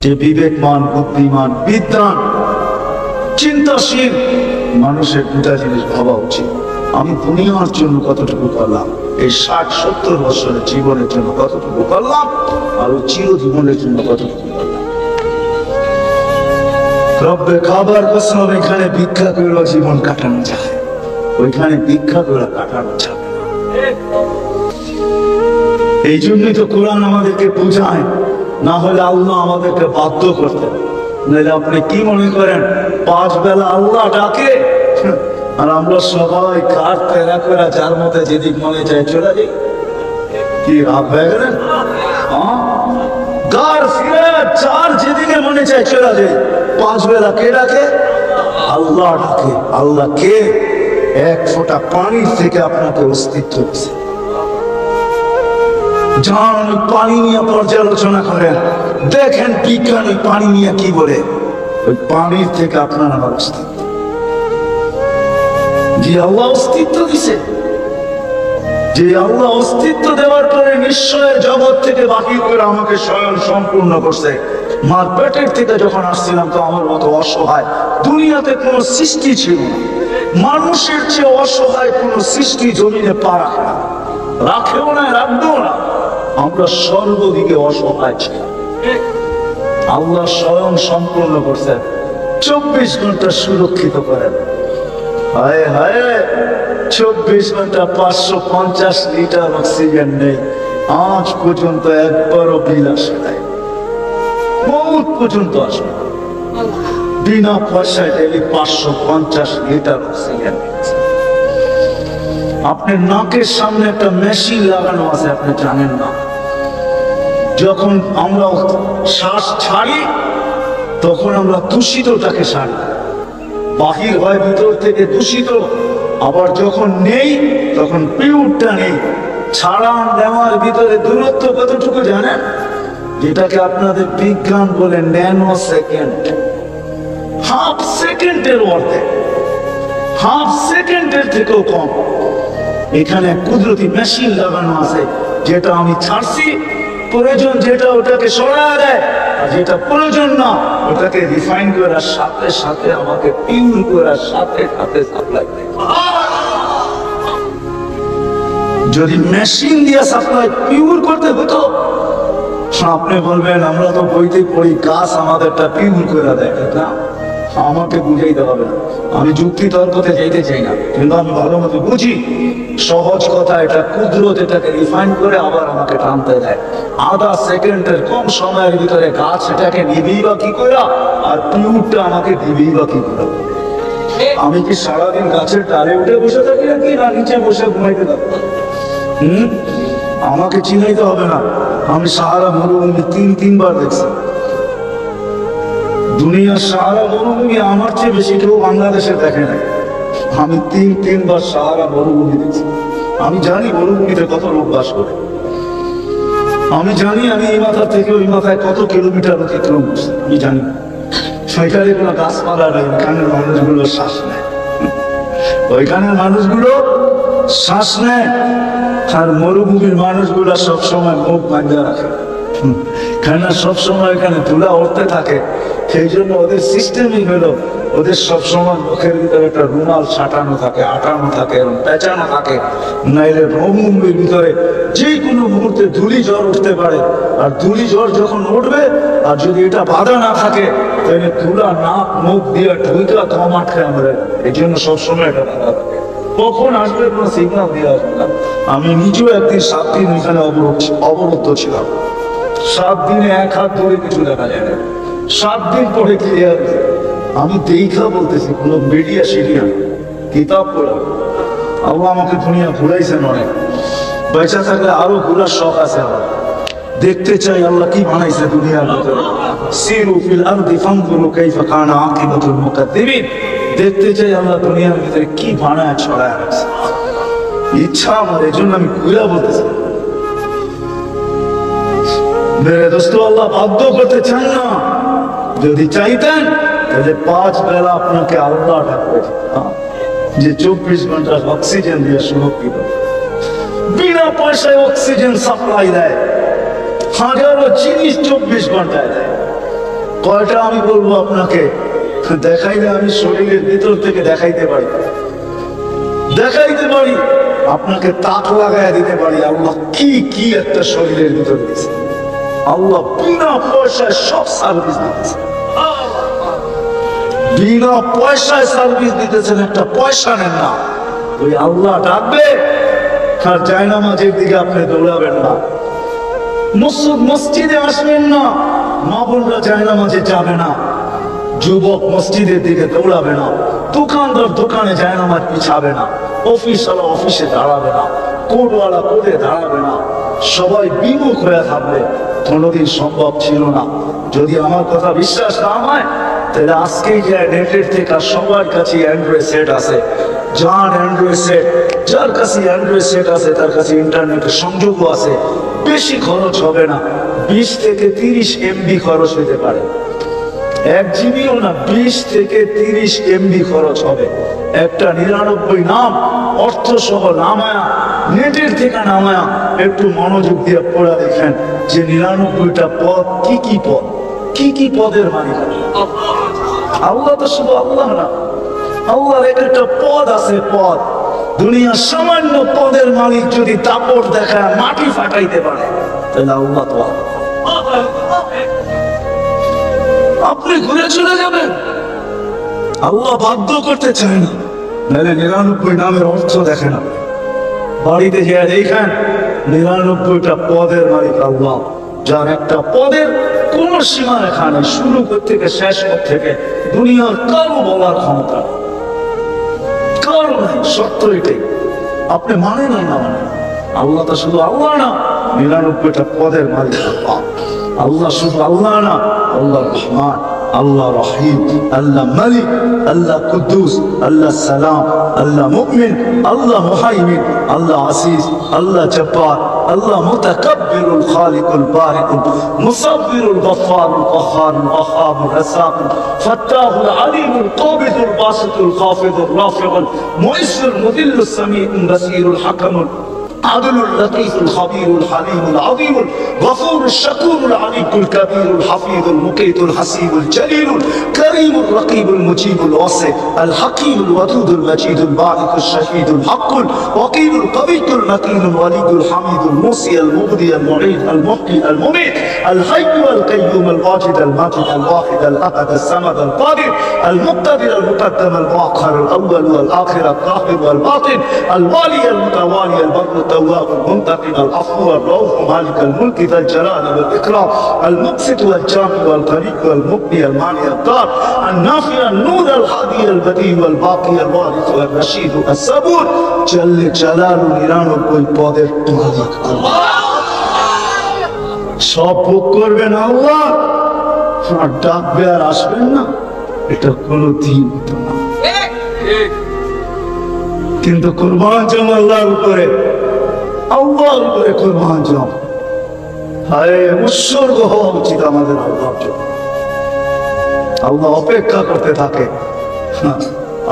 যে বিবেকমান, বুদ্ধিমান, বিদ্বান, চিন্তাশীল মানুষের দুটা জিনিস ভাবা উচিত। আমি দুনিয়ার জন্য কতটুকু করলাম, এই 60-70 বছরের জীবনের জন্য কতটুকু করলাম, আর ওই চিরজীবনের জন্য কতটুকু করলাম। রব্বে খাবার কসম, এখানে ভিক্ষা করে জীবন কাটানো যায়, ওইখানে ভিক্ষা করে কাটানো যাবে। এই জন্যই তো কোরআন আমাদেরকে বোঝায়, না হলে আল্লাহ আমাদেরকে বাধ্য করতেন। নাহলে আপনি কি মনে করেন 5 বেলা আল্লাহ ডাকে আর আমরা সবাই কাঠ তেরা করে যার মধ্যে যেদিক মনে যায় চলে যাই? কি রাত হয়ে গেলেন? গার ফিরে চার যেদিকে মনে চায় চলে যায়। 5 বেলা কে ডাকে? আল্লাহ ডাকে। আল্লাহ কে? এক ফোঁটা পানির থেকে আপনাকে অস্তিত্ব দিচ্ছে। যান পানি নিয়ে পর্যালোচনা করেন, দেখেন বিজ্ঞান ওই পানি নিয়ে কি বলে। ওই পানির থেকে আপনার আমার অস্তিত্ব, যে আল্লাহ অস্তিত্ব দিছে, যে আল্লাহ অস্তিত্ব দেওয়ার পরে নিশ্চয়ের জগৎ থেকে বাহির করে আমাকে স্বয়ং সম্পূর্ণ করছে। মার পেটের থেকে যখন আসছিলাম তো আমার মতো অসহায় দুনিয়াতে কোনো সৃষ্টি ছিল না। মানুষের চেয়ে অসহায় কোনো সৃষ্টি জমিনে পা রাখে না, রাখেও না, রাখবেও না। আমরা সর্বদিকে অসহায় ছিলাম, আল্লাহ স্বয়ং সম্পূর্ণ করছেন। 24 ঘন্টা সুরক্ষিত করেন। হায় হায়, 24 ঘন্টা 550 লিটার অক্সিজেন নেই, আজ পর্যন্ত একবারও বিল আসে নাই। বহুত পর্যন্ত আসে বিনা পয়সায় ডেলি 550 লিটার অক্সিজেন। আপনার নাকের সামনে একটা মেশিন লাগানো আছে, আপনি জানেন না। যখন আমরা শ্বাস ছাড়ি তখন আমরা দূষিতটাকে ছাড়ি, বাহির হয় ভিতর থেকে দূষিত। আবার যখন নেই তখন পিউরটা নেই। ছাড়া নেওয়ার ভিতরে দূরত্ব কতটুকু জানেন? যেটাকে আপনাদের বিজ্ঞান বলে ন্যানো সেকেন্ড। হাফ সেকেন্ডের অর্ধেক, হাফ সেকেন্ডের থেকেও কম। এখানে কুদরতি মেশিন লাগানো আছে, যেটা আমি ছাড়ছি, প্রয়োজন যেটা ওটাকে সরা দেয়, আর যেটা প্রয়োজন না ওটাকে রিফাইন করার সাথে সাথে আমাকে পিউর করার সাথে সাথে সাপ্লাই দেয়। যদি মেশিন দিয়ে সাপ্লাই পিউর করতে হতো, আপনি বলবেন আমরা তো বইতে পড়ি গাছ আমাদেরটা পিউর করে দেয়। না, আমাকে বুঝাইতে হবে না, আমি যুক্তি তর্কতে যেতে চাই না, কিন্তু আমি ভালো মতো বুঝি। সহজ কথা, এটা কুদরত এটাকে রিফাইন করে আবার আমাকে টানতে দেয়। আধা সেকেন্ডের কম সময়ের ভিতরে গাছ এটাকে নিবেই বা কি করে, আর পিউরটা আমাকে দিবেই বা কি করে। আমি কি সারাদিন গাছের ডালে উঠে বসে থাকি নাকি, না নিচে বসে ঘুমাইতে থাকবো? আমাকে চিনাইতে হবে না, আমি সাহারা মরুভূমি 3-3 বার দেখছি। দুনিয়ার সাহারা মরুভূমি আমার চেয়ে বেশি কেউ বাংলাদেশে দেখে নাই। আমি 3 বার সাহারা মরুভূমি দেখছি। আমি জানি মরুভূমিতে কত লোক বাস করে, আমি জানি আমি এই মাথা থেকে ওই মাথায় কত কিলোমিটার অতিক্রম করছি, আমি জানি। সেখানে কোনো গাছপালা নেই, ওইখানের মানুষগুলো শ্বাস নেয়, ওইখানের মানুষগুলো শ্বাস নেয়। আর মরুভূমির মানুষগুলো সবসময় মুখ বাঁধা রাখে, কেননা সবসময় এখানে ধুলা উঠতে থাকে। সেই জন্য ওদের সিস্টেমই হলো, ওদের সবসময় মুখের ভিতরে একটা রুমাল ছাটানো থাকে, আটানো থাকে এবং পেঁচানো থাকে। নাইলে মরুভূমির ভিতরে যে কোনো মুহূর্তে ধুলি ঝড় উঠতে পারে, আর ধুলি ঝড় যখন উঠবে আর যদি এটা বাধা না থাকে তাহলে ধুলা নাক মুখ দিয়ে ঢুকা কম আটকে আমরা। এই জন্য সবসময় এটা বাধা থাকে, কখন আসবে কোনো সিগন্যাল দিয়ে আসবে না। আমি নিজেও একদিন 7 দিন এখানে অবরুদ্ধ ছিলাম। 7 দিনে 1 হাত ধরে কিছু দেখা যায় না, 7 দিন পরে ক্লিয়ার। আমি দেখা বলতেছি, কোনো মিডিয়া সিরিয়া কিতাব পড়া। আল্লাহ আমাকে দুনিয়া ঘুরাইছেন অনেক, বেঁচে থাকলে আরো ঘুরার শখ আছে আমার। দেখতে চাই আল্লাহ কি বানাইছে দুনিয়ার ভিতরে। সিরু ফিল আরদি ফানজুরু কাইফা কানা আকিবাতুল মুকাদ্দিবিন। দেখতে চাই আল্লাহ দুনিয়ার ভিতরে কি বানায় ছড়ায় রাখছে। ইচ্ছা আমার, এই জন্য আমি ঘুরা বলতেছি। মেরে দোস্ত, আল্লাহ বাধ্য করতে চান না। যদি চাইতেন তাহলে 5 বেলা আপনাকে আল্লাহ ডাকবে, যে 24 ঘন্টা অক্সিজেন দিয়ে সুরক্ষিত, বিনা পয়সায় অক্সিজেন সাপ্লাই দেয়, হাজারো জিনিস 24 ঘন্টায় দেয়। কয়টা আমি বলবো আপনাকে? দেখাইলে আমি শরীরের ভিতর থেকে দেখাইতে পারি, আপনাকে তাক লাগাই দিতে পারি আল্লাহ কি কি একটা শরীরের ভিতর দিয়েছে। আল্লাহ বিনা পয়সায় সব সার্ভিস দিতেছে, বিনা পয়সায় সার্ভিস দিতেছেন, একটা পয়সা নেন না। ওই আল্লাহ ডাকবে আর জায়নামাজের দিকে আপনি দৌড়াবেন না, মসজিদে আসবেন না, মা বোনরা জায়নামাজে যাবে না, যুবক মসজিদের দিকে দৌড়াবে না, দোকানদার দোকানে জায়নামাজ পিছাবে না, অফিসওয়ালা অফিসে দাঁড়াবে না, কোর্টওয়ালা কোর্টে দাঁড়াবে না, সবাই বিমুখ হয়ে থাকবে। কোনোদিন সম্ভব ছিল না। যদি আমার কথা বিশ্বাস না হয় তাহলে আজকেই যে নেটের থেকে সবার কাছে অ্যান্ড্রয়েড সেট আছে, যার অ্যান্ড্রয়েড সেট, যার কাছে অ্যান্ড্রয়েড সেট আছে তার কাছে ইন্টারনেটের সংযোগও আছে, বেশি খরচ হবে না, 20 থেকে 30 MB খরচ হতে পারে, 1 জিবিও না, 20 থেকে 30 MB খরচ হবে। একটা 99 নাম অর্থ সহ নামায়া, নেটের থেকে নামায়া একটু মনোযোগ দিয়ে পড়া দেখেন যে 99টা পদ কি কি পদ, কি কি পদের মালিক আল্লাহ। তো শুধু আল্লাহ না, আল্লাহর একটা পদ আছে, পদ। দুনিয়ার সামান্য পদের মালিক যদি দাপট দেখায় মাটি ফাটাইতে পারে তাহলে আল্লাহ তো আপনি ঘুরে চলে যাবেন। আল্লাহ বাধ্য করতে চায় না, নাহলে 99 নামের অর্থ দেখে না। বাড়িতে যে দেখেন 99টা পদের মালিক আল্লাহ, যার একটা পদের কোন সীমা রেখা নেই, শুরু করতে থেকে শেষ করতে থেকে দুনিয়ার কারো বলার ক্ষমতা কারো নাই। সত্য এটাই, আপনি মানেন না মানে আল্লাহ তো শুধু আল্লাহ না, 99টা পদের মালিক আল্লাহ। আল্লাহ শুধু আল্লাহ না, আল্লাহ রহমান, আল্লাহ রহিম, আল্লাহ মালিক, আল্লাহ কুদ্দুস, আল্লাহ সালাম, আল্লাহ মুমিন, আল্লাহ মুহাইমিন, আল্লাহ আসিস, আল্লাহ জব্বার, আল্লাহ মুতাকাব্বিরুল খালিকুল বারিকুল মুসাব্বিরুল গফফারুল কহ্হারুল ওয়াহ্হাবুর রাসাকুল ফাত্তাহুল আলিমুল কাবিদুল বাসিতুল খাফিদুর রাফিউল মুইসুল মুদিল্লুস সামিউল বাসিরুল হাকামুল عدل اللطيف الخبير الحليم العظيم الغفور الشكور العليم الكبير الحفيظ المقيت الحسيب الجليل الكريم الرقيب المجيب الواسع الحكيم الودود المجيد الباعث الشهيد الحق الوكيل القوي المتين الولي الحميد الموصي المبدي المعيد المحيي المميت الحي القيوم الواجد الماجد الواحد الاحد الصمد القادر المقتدر المقدم المؤخر الاول والاخر الظاهر والباطن الوالي المتوالي البر التواب المنتقم العفو الرؤوف مالك الملك ذا الجلال والاكرام المقسط والجامع والغني والمبدي المانع الدار النافع النور الهادي البديع والباقي الوارث والرشيد الصبور جل جلاله 99 পদের মালিক আল্লাহ। সব ভোগ করবেন আল্লাহ, আর ডাকবে আর আসবেন না, এটা কোনো দিন হতো না। কিন্তু কুরবান জম আল্লাহর উপরে, আল্লাহর উপরে কুরবান জম। আরে উৎসর্গ হওয়া উচিত আমাদের আল্লাহর জন্য। আল্লাহ অপেক্ষা করতে থাকে,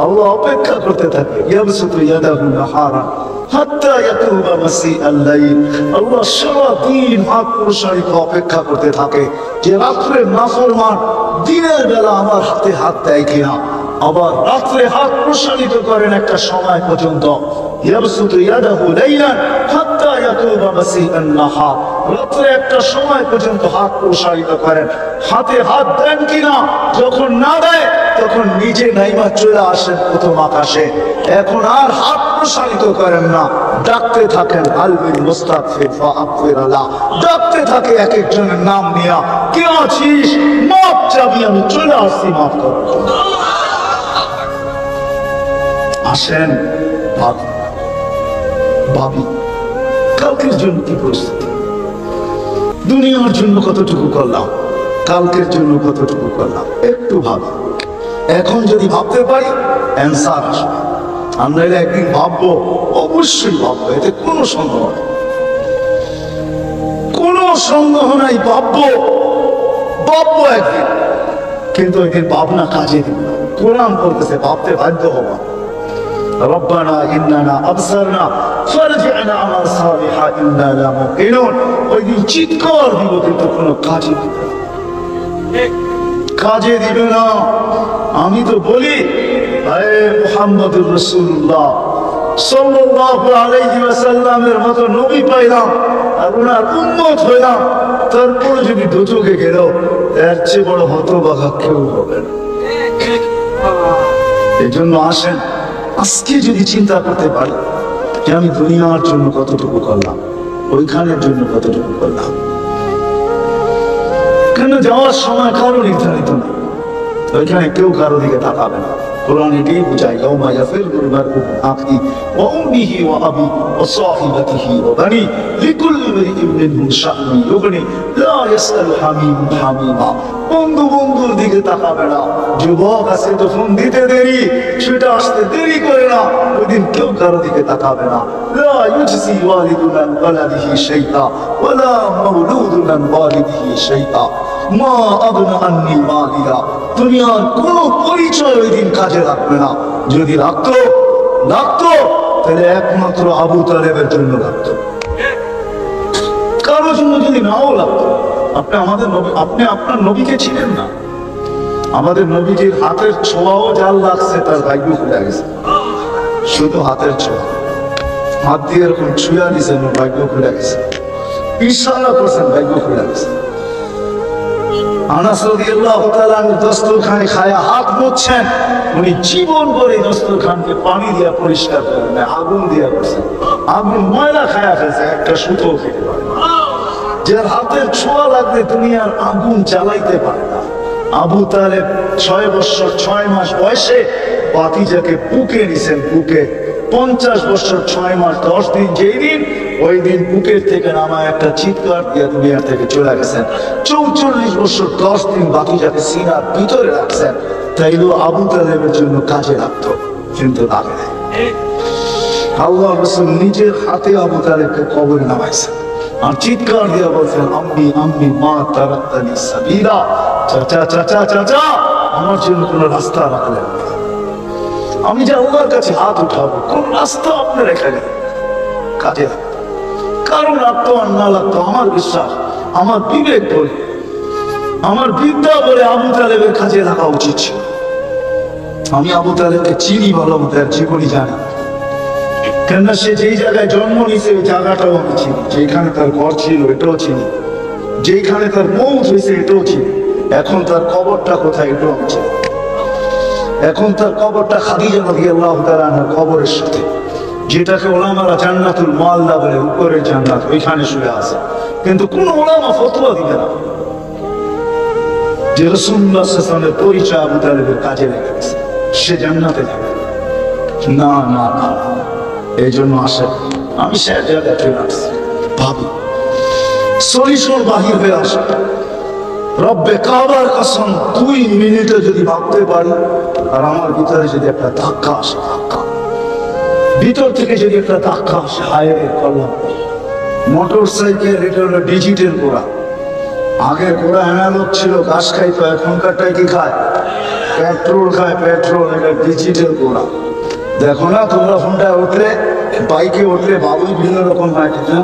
আল্লাহ অপেক্ষা করতে থাকে। ইয়াবসুতু ইয়াদাহু নাহারান হাত্তা ইয়াতুবা মাসিআল লাইল। আল্লাহ সারা দিন হাত প্রসারিত অপেক্ষা করতে থাকে যে রাত্রে নাফরমান দিনের বেলা আমার হাতে হাত দেয় কিনা। আবার রাত্রে হাত প্রসারিত করেন একটা সময় পর্যন্ত। ইয়াবসুতু ইয়াদাহু লাইলান হাত্তা ইয়াতুবা মাসিআন নাহার। রাত্রে একটা সময় পর্যন্ত হাত প্রসারিত করেন, হাতে হাত দেন কিনা। যখন না দেয় তখন নিজে নাইমা চলে আসেন প্রথম আকাশে। এখন আর হাত প্রসারিত করেন না, ডাকতে থাকেন আলবিল মুস্তাগফির ফাগফির আলা। ডাকতে থাকে এক একজনের নাম নিয়া, কে আছিস, মাপ চাবি, আমি চলে আসছি, মাফ করো। আসেন ভাবি কালকের জন্য কি প্রস্তুতি, দুনিয়ার জন্য কতটুকু করলাম, কালকের জন্য কতটুকু করলাম, একটু ভাবি। এখন যদি ভাবতে পারি অ্যান্সার আসবে। আমরা একদিন ভাববো, অবশ্যই ভাববো, এতে কোনো সন্দেহ নেই, কোনো সন্দেহ নাই। ভাববো একদিন, কিন্তু একদিন ভাবনা কাজে দিব। কোরআন বলতেছে ভাবতে বাধ্য হবো। ربنا إننا أبصرنا فارجعنا عمل صالحا إنا لموقنون। ওই দিন চিৎকার দিব কিন্তু কোনো কাজে দিবে। কাজে দিবে না। আমি তো বলি হে মুহাম্মদুর রাসূলুল্লাহ সাল্লাল্লাহু আলাইহি ওয়াসাল্লামের মতো নবী পাইলাম আর ওনার উম্মত হইলাম, তারপর যদি দুচোখে গেল এর চেয়ে বড় হতভাগা কেউ হবে না। এই জন্য আসেন আজকে যদি চিন্তা করতে পারি যে আমি দুনিয়ার জন্য কতটুকু করলাম, ওইখানের জন্য কতটুকু করলাম। কেন যাওয়ার সময় কারো নির্ধারিত নেই, ওইখানে কেউ কারো দিকে তাকাবে না। কোরআন এটাই বুঝায় ইয়াউমা ইয়াফিরুল মার'উ মিন আখিহি ওয়া উম্মিহি ওয়া আবিহি ওয়া সাহিবাতিহি ওয়া বানি লিকুল্লি ইমরিইন মিনহুম শা'নুন ইউগনি লা ইয়াসআলু হামীমুন হামীমা। বন্ধু বন্ধুর দিকে তাকাবে না। যুবক আছে তো ফোন দিতে দেরি, সেটা আসতে দেরি করে না, ওই দিন কেউ কারো দিকে তাকাবে না। লা ইউজজি ওয়ালিদুন আন ওয়ালাদিহি শাইআ ওয়া লা মাওলুদুন আন ওয়ালিদিহি শাইআ মা আগনা আন্নি মালিয়া। দুনিয়ার কোনো পরিচয় ওই দিন কাজে লাগবে না। যদি লাগতো তাহলে একমাত্র আবু তালেবের জন্য লাগতো, কারোর জন্য যদি নাও লাগতো। আপনি আপনার নবীকে ছিলেন না। আমাদের নবীজির হাতের ছোঁয়াও যার লাগছে তার ভাগ্য খুলে গেছে। শুধু হাতের ছোঁয়া, হাত দিয়ে এরকম ছুঁয়া দিয়েছেন, ভাগ্য খুলে গেছে। ইশারা করছেন, ভাগ্য খুলে গেছে। আনাস রাদিয়াল্লাহু তাআলা দস্তরখানে খায়া হাত মুছছেন, উনি জীবন ভরে দস্তরখানকে পানি দিয়ে পরিষ্কার করেন না, আগুন দিয়ে করছেন। আগুন ময়লা খায়া ফেলছে, একটা সুতো খেতে পারে না। যার হাতের ছোঁয়া লাগলে দুনিয়ার আগুন জ্বালাইতে পারে না। আবু তালেব 6 বছর 6 মাস বয়সে ভাতিজাকে বুকে নিছেন, বুকে 50 বছর 6 মাস 10 দিন। যেই দিন ওই দিন বুকের থেকে নামা একটা চিৎকার দিয়ে দুনিয়া থেকে চলে গেছেন। 44 বছর 10 দিন ভাতিজাকে সিনার ভিতরে রাখছেন। তাইলেও আবু তালেবের জন্য কাজে লাগতো, কিন্তু লাগে না। আল্লাহ রাসূল নিজের হাতে আবু তালেবকে কবরে নামাইছেন আর চিৎকার দিয়ে বলছেন, আম্মি আম্মি মা তারাক্তানি সাবিলা। চাচা চাচা চাচা, আমার জন্য কোন রাস্তা রাখলেন না। আমি যে আল্লাহর কাছে হাত উঠাবো, কোন রাস্তা আপনি রেখে গেলেন? কাজে লাগতো, কারণ লাগতো আর না লাগতো আমার বিশ্বাস, আমার বিবেক বলে, আমার বিদ্যা বলে আবু তালেবের কাজে রাখা উচিত ছিল। আমি আবু তালেবকে চিনি ভালো মতো, আর জীবনই জানি। কেননা সে যেই জায়গায় জন্ম নিয়েছে ওই জায়গাটাও আমি চিনি, যেখানে তার ঘর ছিল এটাও চিনি, যেখানে তার মৌত হয়েছে এটাও চিনি। এখন তার কবরটা কোথায় এটাও আমি চিনি। এখন তার কবরটা খাদিজা রাদিয়াল্লাহু তাআলা আনহার কবরের সাথে, যেটাকে ওলামারা জান্নাতুল মুআল্লা বলে, উপরের জান্নাত, ওইখানে শুয়ে আছে। কিন্তু কোন ওলামা ফতোয়া দিবে না যে রাসূলুল্লাহ সাল্লাল্লাহু আলাইহি ওয়াসাল্লামের পরিচয় আবু তালেবের কাজে লেগে গেছে, সে জান্নাতে যাবে। না না না, এই জন্য আসে আমি সে জায়গায় চলে আসছি, ভাবি সলিউশন বাহির হয়ে আসে। রব্বে কাবার কসম 2 মিনিটে যদি ভাবতে পারি আর আমার ভিতরে যদি একটা ধাক্কা আসে, ধাক্কা ভিতর থেকে যদি একটা ধাক্কা আসে, হায় রে করলাম। মোটর সাইকেল এটা হলো ডিজিটাল ঘোড়া। আগের ঘোড়া অ্যানালগ ছিল, ঘাস খাইতো, এখনকারটাই কি খায়? পেট্রোল খায়, পেট্রোল। এটা ডিজিটাল ঘোড়া। দেখো না তোমরা ফোনটা উঠলে, বাইকে উঠলে বাবুই ভিন্ন রকম হয়, ঠিক না?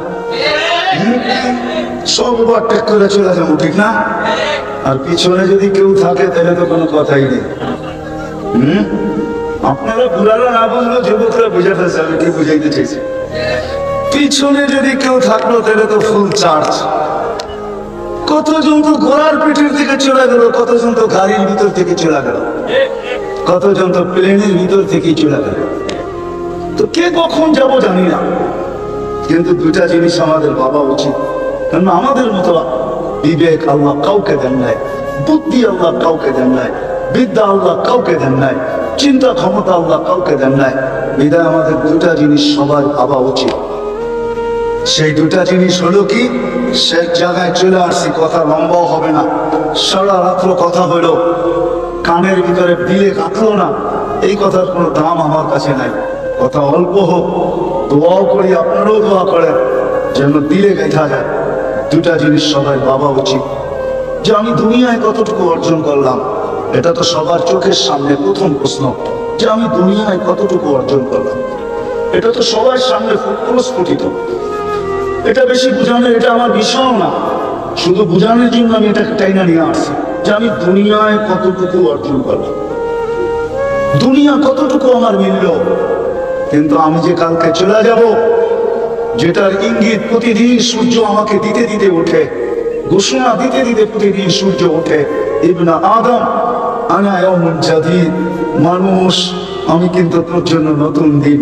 সব ওভারটেক করে চলে যাবো, ঠিক না? আর পিছনে যদি কেউ থাকে তাহলে তো কোনো কথাই নেই। আপনারা বুড়ারা না বললেও যুবকরা বুঝে ফেলছে আমি কি বুঝাইতে চাইছি। পিছনে যদি কেউ থাকলো তাহলে তো ফুল চার্জ। কতজন তো ঘোড়ার পিঠের থেকে চলে গেল, কতজন তো গাড়ির ভিতর থেকে চলে গেল, কতজন তো প্লেনের ভিতর থেকেই চলে গেল। তো কে কখন যাবো জানি না, কিন্তু দুটা জিনিস আমাদের ভাবা উচিত। কারণ আমাদের মতো বিবেক আল্লাহ কাউকে দেন নাই, বুদ্ধি আল্লাহ কাউকে দেন নাই, বিদ্যা আল্লাহ কাউকে দেন নাই, চিন্তা ক্ষমতা আল্লাহ কাউকে দেন নাই। বিদায় আমাদের দুটা জিনিস সবার ভাবা উচিত। সেই দুটা জিনিস হলো কি, শেষ জায়গায় চলে আসছি, কথা লম্বাও হবে না। সারা রাত্র কথা হলো, কানের ভিতরে দিলে কাটলো না, এই কথার কোনো দাম আমার কাছে নাই। কথা অল্প হোক, দোয়াও করি, আপনারাও দোয়া করেন যেন দিলে গেঁথা যায়। দুটা জিনিস সবাই ভাবা উচিত যে আমি দুনিয়ায় কতটুকু অর্জন করলাম। এটা তো সবার চোখের সামনে প্রথম প্রশ্ন, যে আমি দুনিয়ায় কতটুকু অর্জন করলাম। এটা তো সবার সামনে প্রস্ফুটিত। এটা বেশি বুঝানো, এটা আমার বিষয় না, শুধু বুঝানোর জন্য আমি এটাকে টাইনা নিয়ে আসছি। যে আমি দুনিয়ায় কতটুকু অর্জন করলাম, দুনিয়া কতটুকু আমার মিলল। কিন্তু আমি যে কালকে চলে যাব, যেটার ইঙ্গিত প্রতিদিন সূর্য আমাকে দিতে দিতে ওঠে, ঘোষণা দিতে দিতে প্রতিদিন সূর্য ওঠে, ইবনা আদম আনা ইয়াউমুন জাদীদ, মানুষ আমি কিন্তু তোর জন্য নতুন দিন,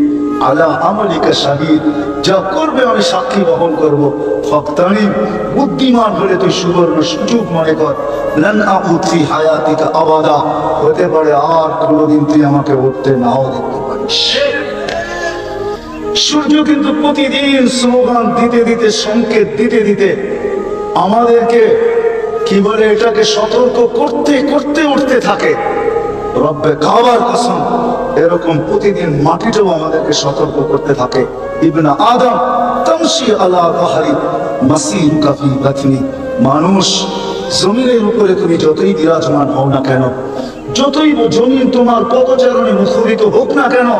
আলা আমালিকা শাহীদ, যা করবে আমি সাক্ষী বহন করব। ফাক্তানি, বুদ্ধিমান হলে তুই সুবর্ণ সুযোগ মনে কর, লান আউদ ফি হায়াতিকা আবাদা, হতে পারে আর কোনোদিন তুই আমাকে উঠতে নাও দেখতে পারিস। সূর্য কিন্তু প্রতিদিন স্লোগান দিতে দিতে, সংকেত দিতে দিতে আমাদেরকে কি বলে এটাকে সতর্ক করতে করতে উঠতে থাকে। রব্বে কাবার কসম, এরকম প্রতিদিন মাটিটাও আমাদেরকে সতর্ক করতে থাকে। ইবনা আদম তামশি আলা বাহরি মাসিরুকা ফি বাতনি, মানুষ জমিনের উপরে তুমি যতই বিরাজমান হও না কেন, যতই জমিন তোমার পদচারণে মুখরিত হোক না কেন,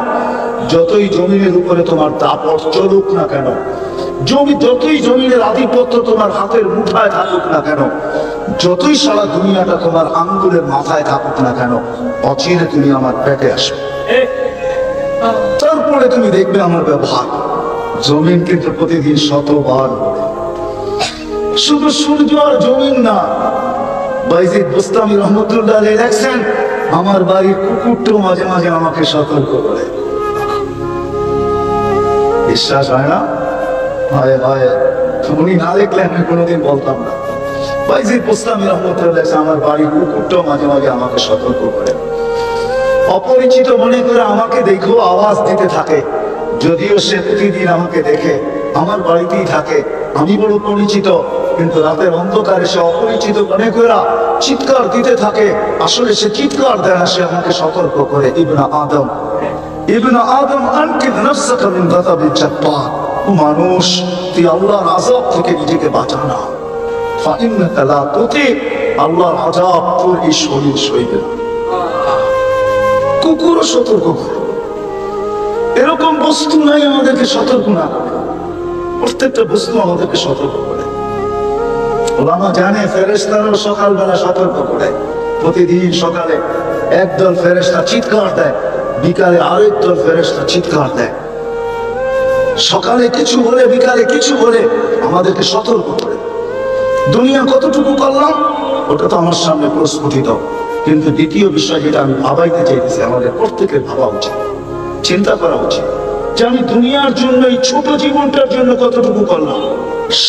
যতই জমিনের উপরে তোমার দাপট চলুক না কেন, যতই জমিনের আধিপত্য তোমার হাতের মুঠায় থাকুক না কেন, যতই সারা দুনিয়াটা তোমার আঙ্গুলের মাথায় থাকুক না কেন, অচিরে তুমি আমার পেটে আসো। তারপরে তুমি দেখবে আমার ব্যবহার। জমিন কিন্তু প্রতিদিন শতবার, শুধু সূর্য আর জমিন না, বাইজিদ বুস্তামি রহমতুল্লাহ আলাইহি লেখছেন, আমার বাড়ির কুকুরটাও মাঝে মাঝে আমাকে সতর্ক করে। বিশ্বাস হয় না? হায় হায়, উনি না দেখলে আমি কোনোদিন বলতাম না। বাইজিদ বুস্তামি রহমতুল্লাহ লেখছেন, আমার বাড়ির কুকুরটাও মাঝে মাঝে আমাকে সতর্ক করে। অপরিচিত মনে করে আমাকে দেখো আওয়াজ দিতে থাকে, যদিও সে প্রতিদিন আমাকে দেখে, আমার বাড়িতেই থাকে, আমি বড় পরিচিত, কিন্তু রাতের অন্ধকারে সে অপরিচিত মনে করে চিৎকার দিতে থাকে। আসলে সে চিৎকার দেয় না, সে আমাকে সতর্ক করে। ইবনা আদম, ইবনা আদম আনকিদ নাফসাকা মিন গাযাবিল জাব্বার, ও মানুষ তুই আল্লাহর আযাব থেকে নিজেকে বাঁচা না। ফাইন্নাকা লা তুতি, আল্লাহর আযাব তোর এই শরীর সইবে না। কুকুরও সতর্ক করে। এরকম বস্তু নাই আমাদেরকে সতর্ক না করে, প্রত্যেকটা বস্তু আমাদেরকে সতর্ক করে। ওলামা জানে ফেরেশতারাও সকালবেলা সতর্ক করে। প্রতিদিন সকালে একদল ফেরেশতা চিৎকার দেয়, বিকালে আরেক দল ফেরেশতা চিৎকার দেয়। সকালে কিছু বলে, বিকালে কিছু বলে আমাদেরকে সতর্ক করে। দুনিয়া কতটুকু করলাম ওটা তো আমার সামনে প্রস্ফুটিত, কিন্তু দ্বিতীয় বিষয় যেটা আমি ভাবাইতে চাইতেছি, আমাদের প্রত্যেকের ভাবা উচিত, চিন্তা করা উচিত যে আমি দুনিয়ার জন্য, এই ছোট জীবনটার জন্য কতটুকু করলাম।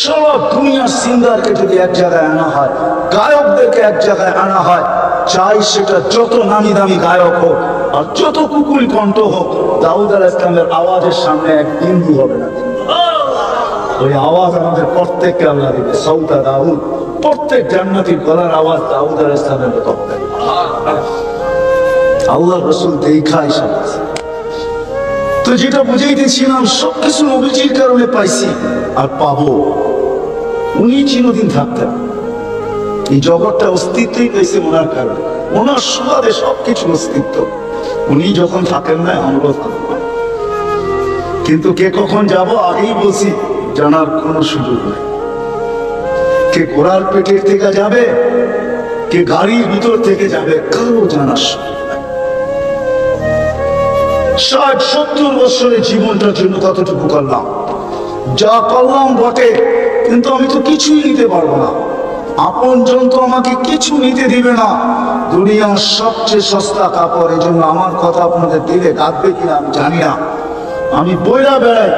সব দুনিয়ার সিঙ্গারকে যদি এক জায়গায় আনা হয়, গায়কদেরকে এক জায়গায় আনা হয়, চাই সেটা যত নামি দামি গায়ক হোক আর যত কুকুল কণ্ঠ হোক, দাউদ আলাইহিস সালামের আওয়াজের সামনে এক বিন্দু হবে না। ওই আওয়াজ আমাদের প্রত্যেককে আল্লাহ দিবে। সৌতা দাউদ, প্রত্যেক জান্নাতীর গলার আওয়াজ দাউদ আলাইহিস সালামের মতো হবে। আল্লাহ রাসূল দেখাই সাথে। তো যেটা বুঝাইতেছিলাম, সবকিছু নবীজির কারণে পাইছি আর পাবো। উনি চিরদিন থাকতেন, এই জগৎটা অস্তিত্বই পেয়েছে ওনার কারণে, ওনার সুবাদে সবকিছু অস্তিত্ব। উনি যখন থাকেন না, আমরাও থাকবো। কিন্তু কে কখন যাব আগেই বলছি, জানার কোনো সুযোগ নেই। কে ঘোড়ার পেটের থেকে যাবে, কে গাড়ির ভিতর থেকে যাবে, কারো জানার সুযোগ নেই। 60-70 বছরের জীবনটার জন্য কতটুকু করলাম, যা করলাম বটে, কিন্তু আমি তো কিছুই নিতে পারবো না। আপন জন তো আমাকে কিছু নিতে দিবে না। দুনিয়ার সবচেয়ে সস্তা কাপড়, এই জন্য আমার কথা আপনাদের দিলে কাঁদবে কিনা আমি জানি না। আমি বইরা বেড়াই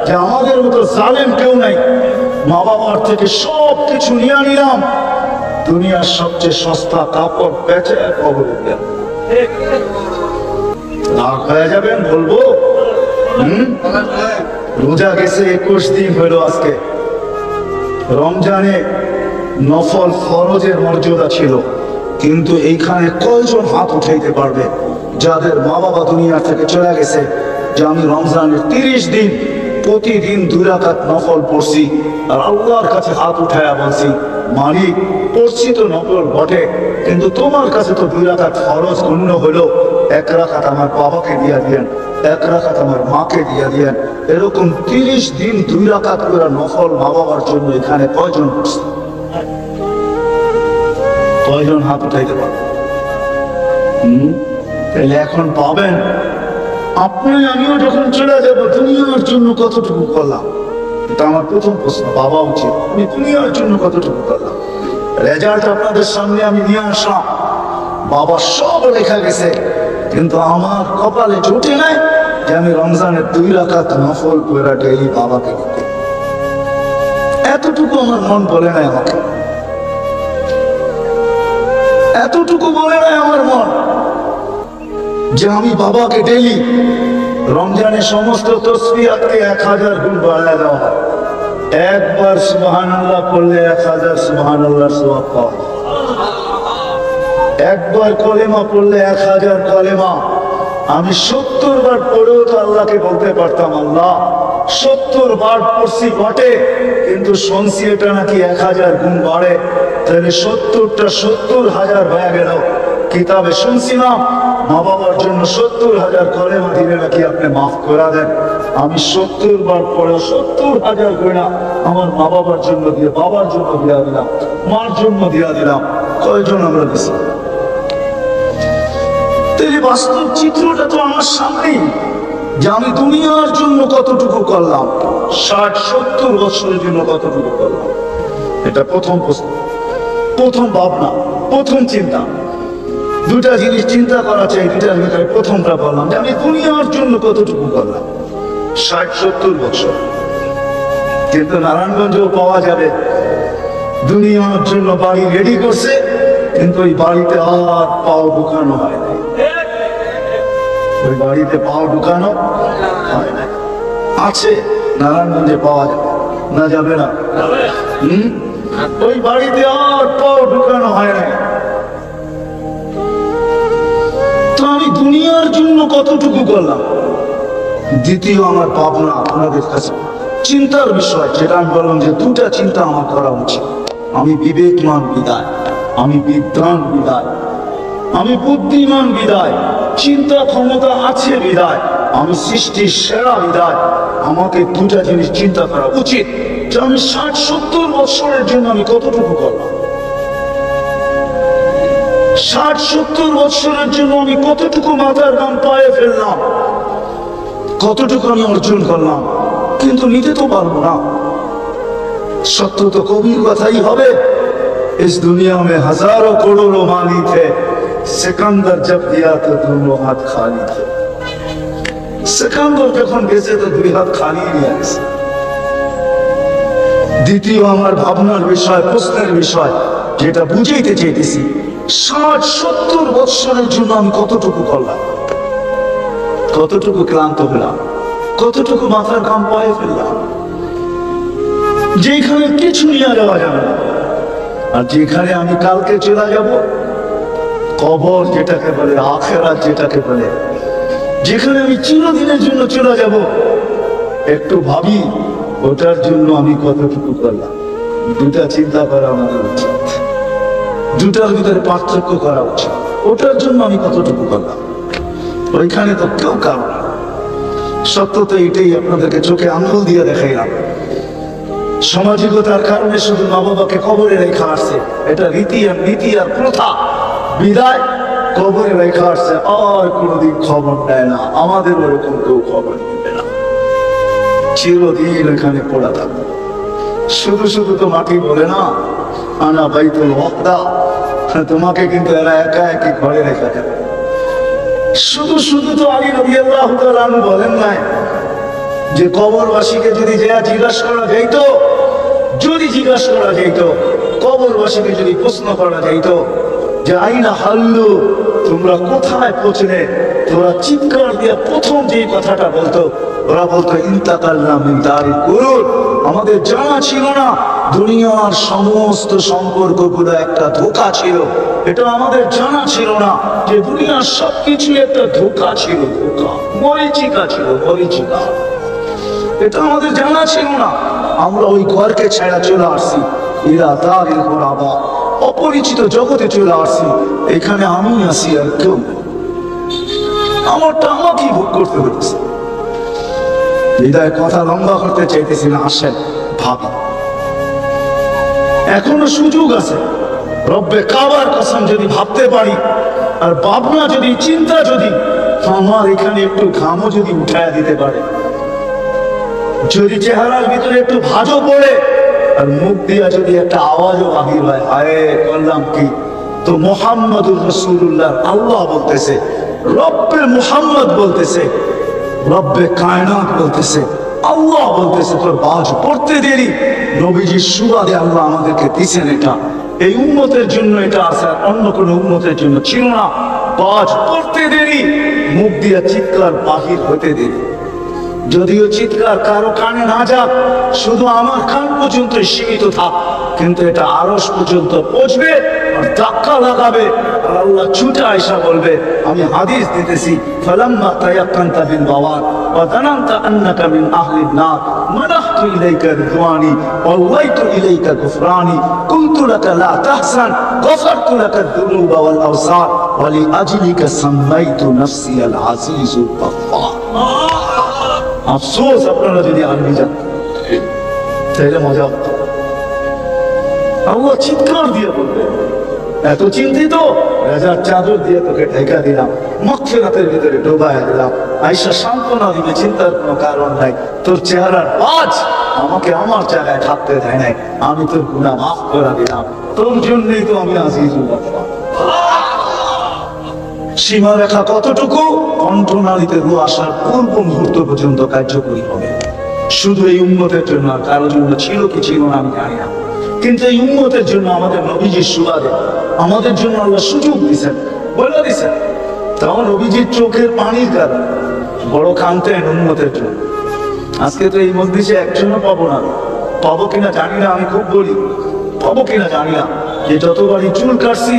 যে আমাদের মতো জালেম কেউ নাই, মা বাবার থেকে সব কিছু নিয়ে নিলাম, দুনিয়ার সবচেয়ে সস্তা কাপড় বেচে কবরে গেল। রাগ হয়ে যাবেন বলবো? রোজা গেছে 21 দিন হইল আজকে। রমজানে নফল ফরজের মর্যাদা ছিল, কিন্তু এইখানে কয়জন হাত উঠাইতে পারবে যাদের মা বাবা দুনিয়া থেকে চলে গেছে, যে আমি রমজানের 30 দিন প্রতিদিন 2 রাকাত নফল পড়ছি আর আল্লাহর কাছে হাত উঠায়া বলছি, মালিক পড়ছি তো নফল বটে, কিন্তু তোমার কাছে তো 2 রাকাত ফরজ গণ্য হলো, 1 রাকাত আমার বাবাকে দিয়া দিয়েন, 1 রাকাত আমার মাকে দিয়া দিয়েন। এরকম 30 দিন 2 রাকাত করে নফল মা বাবার জন্য এখানে কয়জন পড়ছে? কয়জন হাত উঠাইতে পারবেন? তাহলে এখন পাবেন। আপনি আমিও যখন চলে যাবো, দুনিয়ার জন্য কতটুকু করলাম? এটা আমার প্রথম প্রশ্ন। বাবা উচিত আমি দুনিয়ার জন্য কতটুকু করলাম? রেজাল্ট আপনাদের সামনে আমি নিয়ে আসলাম। বাবা সব লেখা গেছে, কিন্তু আমার কপালে জুটে নাই যে আমি রমজানের 2 রাকাত নফল করে ডেইলি বাবাকে দিতে। এতটুকু আমার মন বলে নাই আমাকে, এতটুকু বলে নাই আমার মন যে আমি বাবাকে ডেইলি রমজানের সমস্ত তসবিহাতকে 1000 গুণ বাড়ায় দেওয়া হয়। একবার সুবহানাল্লাহ পড়লে 1000 সুবহানাল্লাহর সওয়াব পাওয়া। একবার কলেমা পড়লে 1000 কলেমা। আমি 70 বার পড়েও তো আল্লাহকে বলতে পারতাম, আল্লাহ 70 বার পড়ছি বটে, কিন্তু শুনছি এটা নাকি 1000 গুণ বাড়ে। তাহলে 70টা 70,000 হয়ে গেল। কিতাবে শুনছি না মা বাবার জন্য 70,000 কলেমা দিলে নাকি আপনি মাফ করে দেন। আমি 70 বার পড়ে 70,000 গুণা আমার মা বাবার জন্য দিয়ে, বাবার জন্য দিয়া দিলাম, মার জন্য দিয়া দিলাম। কয়জন আমরা দিছি? তাহলে বাস্তব চিত্রটা তো আমার সামনেই, যে আমি দুনিয়ার জন্য কতটুকু করলাম, 60-70 বছরের জন্য কতটুকু করলাম। এটা প্রথম প্রশ্ন, প্রথম ভাবনা, প্রথম চিন্তা। দুটা জিনিস চিন্তা করা চাই, দুটার ভিতরে প্রথমটা বললাম যে আমি দুনিয়ার জন্য কতটুকু করলাম, 60-70 বছর। কিন্তু নারায়ণগঞ্জেও পাওয়া যাবে দুনিয়ার জন্য বাড়ি রেডি করছে, কিন্তু ওই বাড়িতে আর পাও ঢুকানো হয় না। ওই বাড়িতে পাও ঢুকানো হয় না। আছে নারায়ণগঞ্জে পাওয়া যাবে না, যাবে না? ওই বাড়িতে আর পাও ঢুকানো হয় না। তো আমি দুনিয়ার জন্য কতটুকু করলাম? দ্বিতীয় আমার ভাবনা আপনাদের কাছে চিন্তার বিষয়, যেটা আমি বললাম যে দুটা চিন্তা আমার করা উচিত। আমি বিবেকমান বিদায়, আমি বিদ্বান বিদায়, আমি বুদ্ধিমান বিদায়, চিন্তা ক্ষমতা আছে বিদায়, আমি সৃষ্টির সেরা বিদায়। আমাকে দুটা জিনিস চিন্তা করা উচিত যে আমি 60-70 বছরের জন্য আমি কতটুকু করলাম, 60-70 বছরের জন্য আমি কতটুকু মাথার ঘাম পায়ে ফেললাম, কতটুকু আমি অর্জন করলাম। কিন্তু নিতে তো পারবো না। সত্য তো কবির কথাই হবে, इस दुनिया में हजारों करोड़ों माली थे, सिकंदर जब दिया तो दोनों हाथ खाली थे। सिकंदर যখন গেছে তো 2 হাত খালি নিয়ে আসে। দ্বিতীয় আমার ভাবনার বিষয়, প্রশ্নের বিষয়, যেটা বুঝাইতে চাইতেছি, 60-70 বছরের জন্য আমি কতটুকু করলাম, কতটুকু ক্লান্ত হলাম, কতটুকু মাথার ঘাম পায়ে ফেললাম, যেখানে কিছু নিয়ে যাওয়া যাবে না। আর যেখানে আমি কালকে চলে যাব, কবর যেটাকে বলে, আখিরাত যেটাকে বলে, যেখানে আমি চিরদিনের জন্য চলে যাব, একটু ভাবি ওটার জন্য আমি কতটুকু করলাম। দুটা চিন্তা করা আমাদের উচিত, দুটার ভিতরে পার্থক্য করা উচিত। ওটার জন্য আমি কতটুকু করলাম, ওইখানে তো কেউ কারণ। সত্য তো এটাই, আপনাদেরকে চোখে আঙ্গুল দিয়ে দেখাইলাম। সামাজিকতার কারণে শুধু মা বাবাকে কবরে রেখা আসছে, এটা রীতি আর নীতি আর প্রথা। বিদায় কবরে রেখা আসছে, আর কোনোদিন খবর দেয় না। আমাদের ওরকম কেউ খবর নেবে না, চিরদিন এখানে পড়া থাকবে। শুধু শুধু তো মাটি বলে না, আনা বাইতুল ওয়াহদা, তোমাকে কিন্তু এরা একা একই ঘরে রেখা যাবে। শুধু শুধু তো আলী রাদিয়াল্লাহু তাআলা আনহু বলেন নাই যে কবরবাসীকে যদি জিজ্ঞাসা করা যাইত, যদি জিজ্ঞাসা করা যাইত, কবরবাসীকে যদি প্রশ্ন করা যাইত যে আইনা হাল্লু, তোমরা কোথায় পৌঁছলে, তোরা চিৎকার দিয়ে প্রথম যে কথাটা বলতো, ওরা বলতো ইন্তাকাল্লাম মিন দারিল গুরুর। আমাদের জানা ছিল না দুনিয়ার সমস্ত সম্পর্কগুলো একটা ধোঁকা ছিল। এটা আমাদের জানা ছিল না যে দুনিয়ার সবকিছু একটা ধোঁকা ছিল, ধোঁকা, মরিচিকা ছিল, মরিচিকা। এটা আমাদের জানা ছিল না। আমরা ওই ঘরকে ছেড়ে চলে আসছি, ইলা দারিল গুরাবা, অপরিচিত জগতে চলে আসছি। এখানে আমি আসি আর কেউ, আমারটা আমাকেই ভোগ করতে হচ্ছে। হৃদয় কথা লম্বা করতে চাইতেছি না, আসেন ভাবি, এখনো সুযোগ আছে। রব্বে কাবার কসম যদি ভাবতে পারি, আর ভাবনা যদি, চিন্তা যদি আমার এখানে একটু ঘামও যদি উঠায় দিতে পারে, যদি চেহারার ভিতরে একটু ভাঁজও পড়ে, আর মুখ দিয়া যদি একটা আওয়াজও বাহির হয়, হায় করলাম কি, তো মুহাম্মদুর রাসূলুল্লাহ আল্লাহ বলতেছে, রব্বে মুহাম্মদ বলতেছে, রব্বে কায়নাত বলতেছে, আল্লাহ বলতেছে, তোর বাজ পড়তে দেরি নবীজির সুবাদে আল্লাহ আমাদেরকে দিয়েছেন। এটা এই উম্মতের জন্য এটা আছে, আর অন্য কোনো উম্মতের জন্য ছিল না। বাজ পড়তে দেরি, মুখ দিয়া চিৎকার বাহির হতে দেরি। যদিও চিৎকার কারো কানে না যাক, শুধু আমার কান পর্যন্ত সীমিত থাক, কিন্তু এটা আরশ পর্যন্ত পৌঁছবে আর ধাক্কা লাগাবে। আর আল্লাহ ছুটে আয়সা বলবে, আমি হাদিস দিতেছি, ফালাম্মা তায়াক্কানতা বিল বাওয়ার ওয়া যানানতা আন্নাকা মিন আহলিন নার মানাহতু ইলাইকা রিদওয়ানি ওয়াল্লাইতু ইলাইকা গুফরানি কুনতু লাকা লা তাহসান গফারতু লাকা যুনুবা ওয়াল আওসার ওয়া লিআজলিকা সাম্মাইতু নাফসি আল আজিজুল গফফার। আফসোস আপনারা যদি আরবি জানতেন তাহলে মজা হতো। আল্লাহ চিৎকার দিয়ে বলবে, এত চিন্তিত, রেজার চাদর দিয়ে তোকে ঢেকা দিলাম, মাগফিরাতের ভিতরে ডোবায় দিলাম, আয়েশা সান্ত্বনা দিবে, চিন্তার কোনো কারণ নাই, তোর চেহারার বাজ আমাকে আমার জায়গায় থাকতে দেয় নাই, আমি তোর গুনাহ মাফ করে দিলাম, তোর জন্যই তো আমি আজিজুল গফফার। সীমারেখা কতটুকু? কণ্ঠনালীতে রু আসার পূর্ব মুহূর্ত পর্যন্ত কার্যকরী হবে। শুধু এই উম্মতের জন্য, আর কারোর জন্য ছিল কি ছিল না আমি জানি না, কিন্তু এই উম্মতের জন্য আমাদের নবীজির সুবাদে আমাদের জন্য আল্লাহ সুযোগ দিয়েছেন, বলে দিয়েছেন। তখন নবীজির চোখের পানির কারণ বড় কাঁদতেন উম্মতের জন্য। আজকে তো এই মজলিসে একজনও পাবো না, পাবো কিনা জানি না, আমি খুব বলি পাবো কিনা জানি না, যে যতবারই চুল কাটছি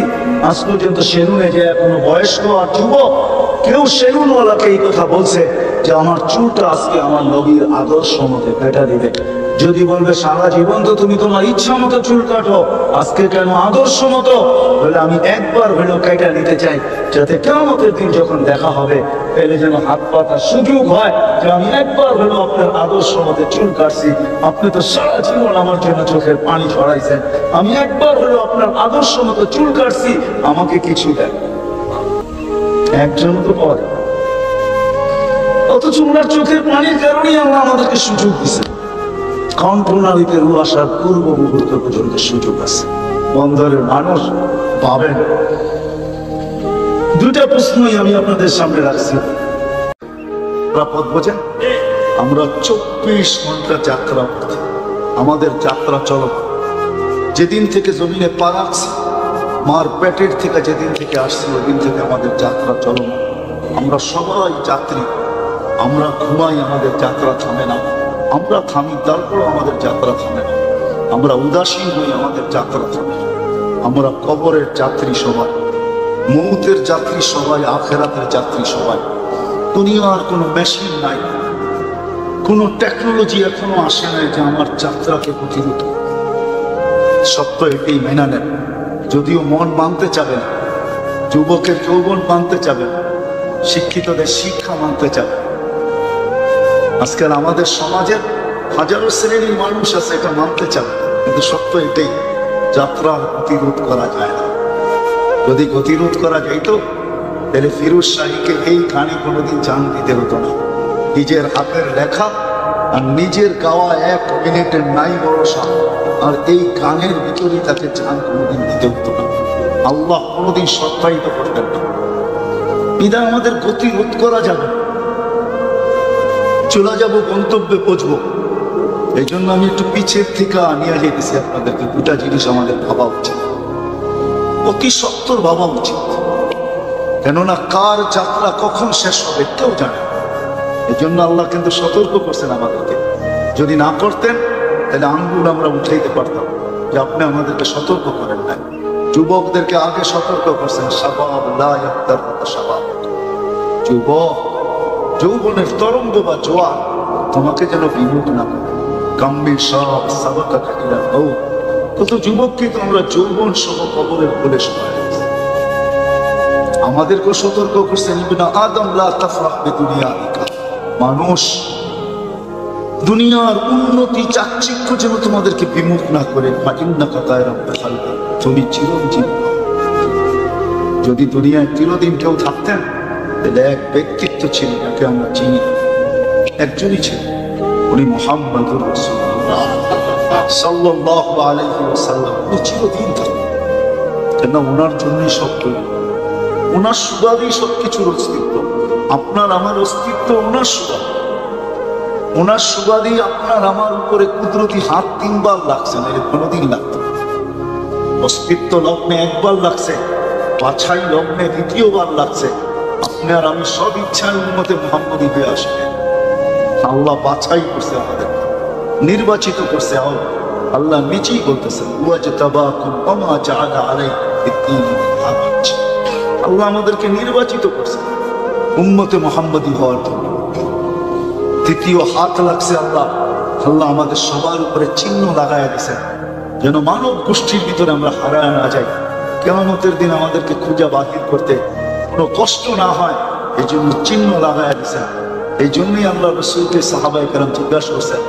আজ পর্যন্ত সেলুনে যে কোনো বয়স্ক আর যুবক কেউ সেলুনওয়ালাকে এই কথা বলছে যে আমার চুলটা আজকে আমার নবীর আদর্শ মতে কেটে দিবে। যদি বলবে সারা জীবন তো তুমি তোমার ইচ্ছা মতো চুল কাটো, আজকে কেন আদর্শ মতো, বলে আমি একবার হলেও কেটে নিতে চাই, যাতে কিয়ামতের দিন যখন দেখা হবে তাহলে যেন হাত পাতার সুযোগ হয় যে আমি একবার হলেও আপনার আদর্শ মতে চুল কাটছি, আপনি তো সারা জীবন আমার জন্য চোখের পানি ছড়াইছেন, আমি একবার হলেও আপনার আদর্শ মতো চুল কাটছি, আমাকে কিছু দেন। একজন তো পরে, অথচ ওনার চোখের পানির কারণেই আল্লাহ আমাদেরকে সুযোগ দিচ্ছে। কণ্ঠনালীতে রু আসার পূর্ব মুহূর্ত পর্যন্ত সুযোগ আছে। বন্দরের মানুষ পাবেন। দুটা প্রশ্নই আমি আপনাদের সামনে রাখছি। পথ বোঝেন, আমরা 24 ঘন্টা যাত্রা করছি, আমাদের যাত্রা চলো। যেদিন থেকে জমিনে পা রাখছি, মার পেটের থেকে যেদিন থেকে আসছি, ওই দিন থেকে আমাদের যাত্রা চলো। আমরা সবাই যাত্রী, আমরা ঘুমাই, আমাদের যাত্রা থামে না, আমরা থামি তারপর আমাদের যাত্রা থামে না, আমরা উদাসীন হই, আমাদের যাত্রা থামে না। আমরা কবরের যাত্রী সবাই, মৌতের যাত্রী সবাই, আখেরাতের যাত্রী সবাই। দুনিয়ার কোনো মেশিন নাই, কোনো টেকনোলজি এখনো আসে নাই যে আমার যাত্রাকে প্রতিরোধ করে। সত্য এটাই মেনে নেন, যদিও মন মানতে চাবে না, যুবকের যৌবন মানতে চাবে না, শিক্ষিতদের শিক্ষা মানতে চাবে। আজকাল আমাদের সমাজের হাজারো শ্রেণীর মানুষ আছে এটা মানতে চাবে, কিন্তু সত্য এটাই, যাত্রার প্রতিরোধ করা যায় না। যদি প্রতিরোধ করা যাইত তাহলে ফিরোজ শাহীকে এই গানে কোনোদিন জান দিতে হতো না। নিজের হাতের লেখা আর নিজের গাওয়া 1 মিনিটের নাই ভরসা, আর এই গানের ভিতরেই তাকে জান কোনোদিন দিতে হতো না। আল্লাহ কোনোদিন সত্যায়িত করতেন না। বিধায় আমাদের গতিরোধ করা যাবে, চলে যাব, গন্তব্যে পৌঁছবো। এই জন্য আমি একটু পিছের থেকে নিয়ে যেতেছি আপনাদেরকে। দুটা জিনিস আমাদের ভাবা উচিত, অতি সত্তর ভাবা উচিত, কেননা কার যাত্রা কখন শেষ হবে কেউ জানে। এই জন্য আল্লাহ কিন্তু সতর্ক করছেন আমাদেরকে। যদি না করতেন তাহলে আঙ্গুল আমরা উঠাইতে পারতাম যে আপনি আমাদেরকে সতর্ক করেন না। যুবকদেরকে আগে সতর্ক করছেন, শাবাব লা ইয়াক্তার শাবাব, যুবক যৌবনের তরঙ্গ বা জোয়ার তোমাকে যেন বিমুখ না করে। কাম্মির সব সাবাকা কাটিলা হও, কত যুবককে তো আমরা যৌবন সহ কবরের কোলে শোয়া রেখেছি। আমাদেরকেও সতর্ক করছেন, ইবনা আদম লা তাফরাহ বিদুনিয়াকা, মানুষ দুনিয়ার উন্নতি চাকচিক্য যেন তোমাদেরকে বিমুখ না করে। ইন্নাকা তায়রাম বিখালকা তুমি চিরঞ্জীব। যদি দুনিয়ায় চিরদিন কেউ থাকতেন তাহলে এক ব্যক্তিত্ব ছিল, যাকে আমরা চিনি, একজনই ছিল, উনি মুহাম্মদুর রাসূলুল্লাহ সাল্লাল্লাহু আলাইহি ওয়াসাল্লাম। উনি চিরদিন থাকতেন, কেন ওনার জন্যই সব তৈরি, ওনার সুবাদেই সবকিছুর অস্তিত্ব। আপনার আমার অস্তিত্ব ওনার সুবাদ, ওনার সুবাদেই আপনার আমার উপরে কুদরতি হাত 3 বার লাগছে, না কোনোদিন লাগতো। অস্তিত্ব লগ্নে 1 বার লাগছে, বাছাই লগ্নে 2য় বার লাগছে। আপনি আর আমি সব ইচ্ছার উম্মতে মুহাম্মদী হয়ে আসবে। আল্লাহ বাছাই করছে, আমাদের নির্বাচিত করছে। আল্লাহ নিজেই বলতেছেন, আল্লাহ আমাদেরকে নির্বাচিত করছে উম্মতে মুহাম্মদী হওয়ার জন্য। 2য় হাত লাগছে আল্লাহ আমাদের সবার উপরে চিহ্ন লাগাইয়া দিয়েছেন, যেন মানব গোষ্ঠীর ভিতরে আমরা হারায় না যাই। কিয়ামতের দিন আমাদেরকে খুঁজা বাহির করতে কোনো কষ্ট না হয়, এই জন্য চিহ্ন লাগাইয়া দিয়েছেন। এই জন্যই আল্লাহ রাসূলকে সাহাবায়ে কেরাম জিজ্ঞাসা করছেন,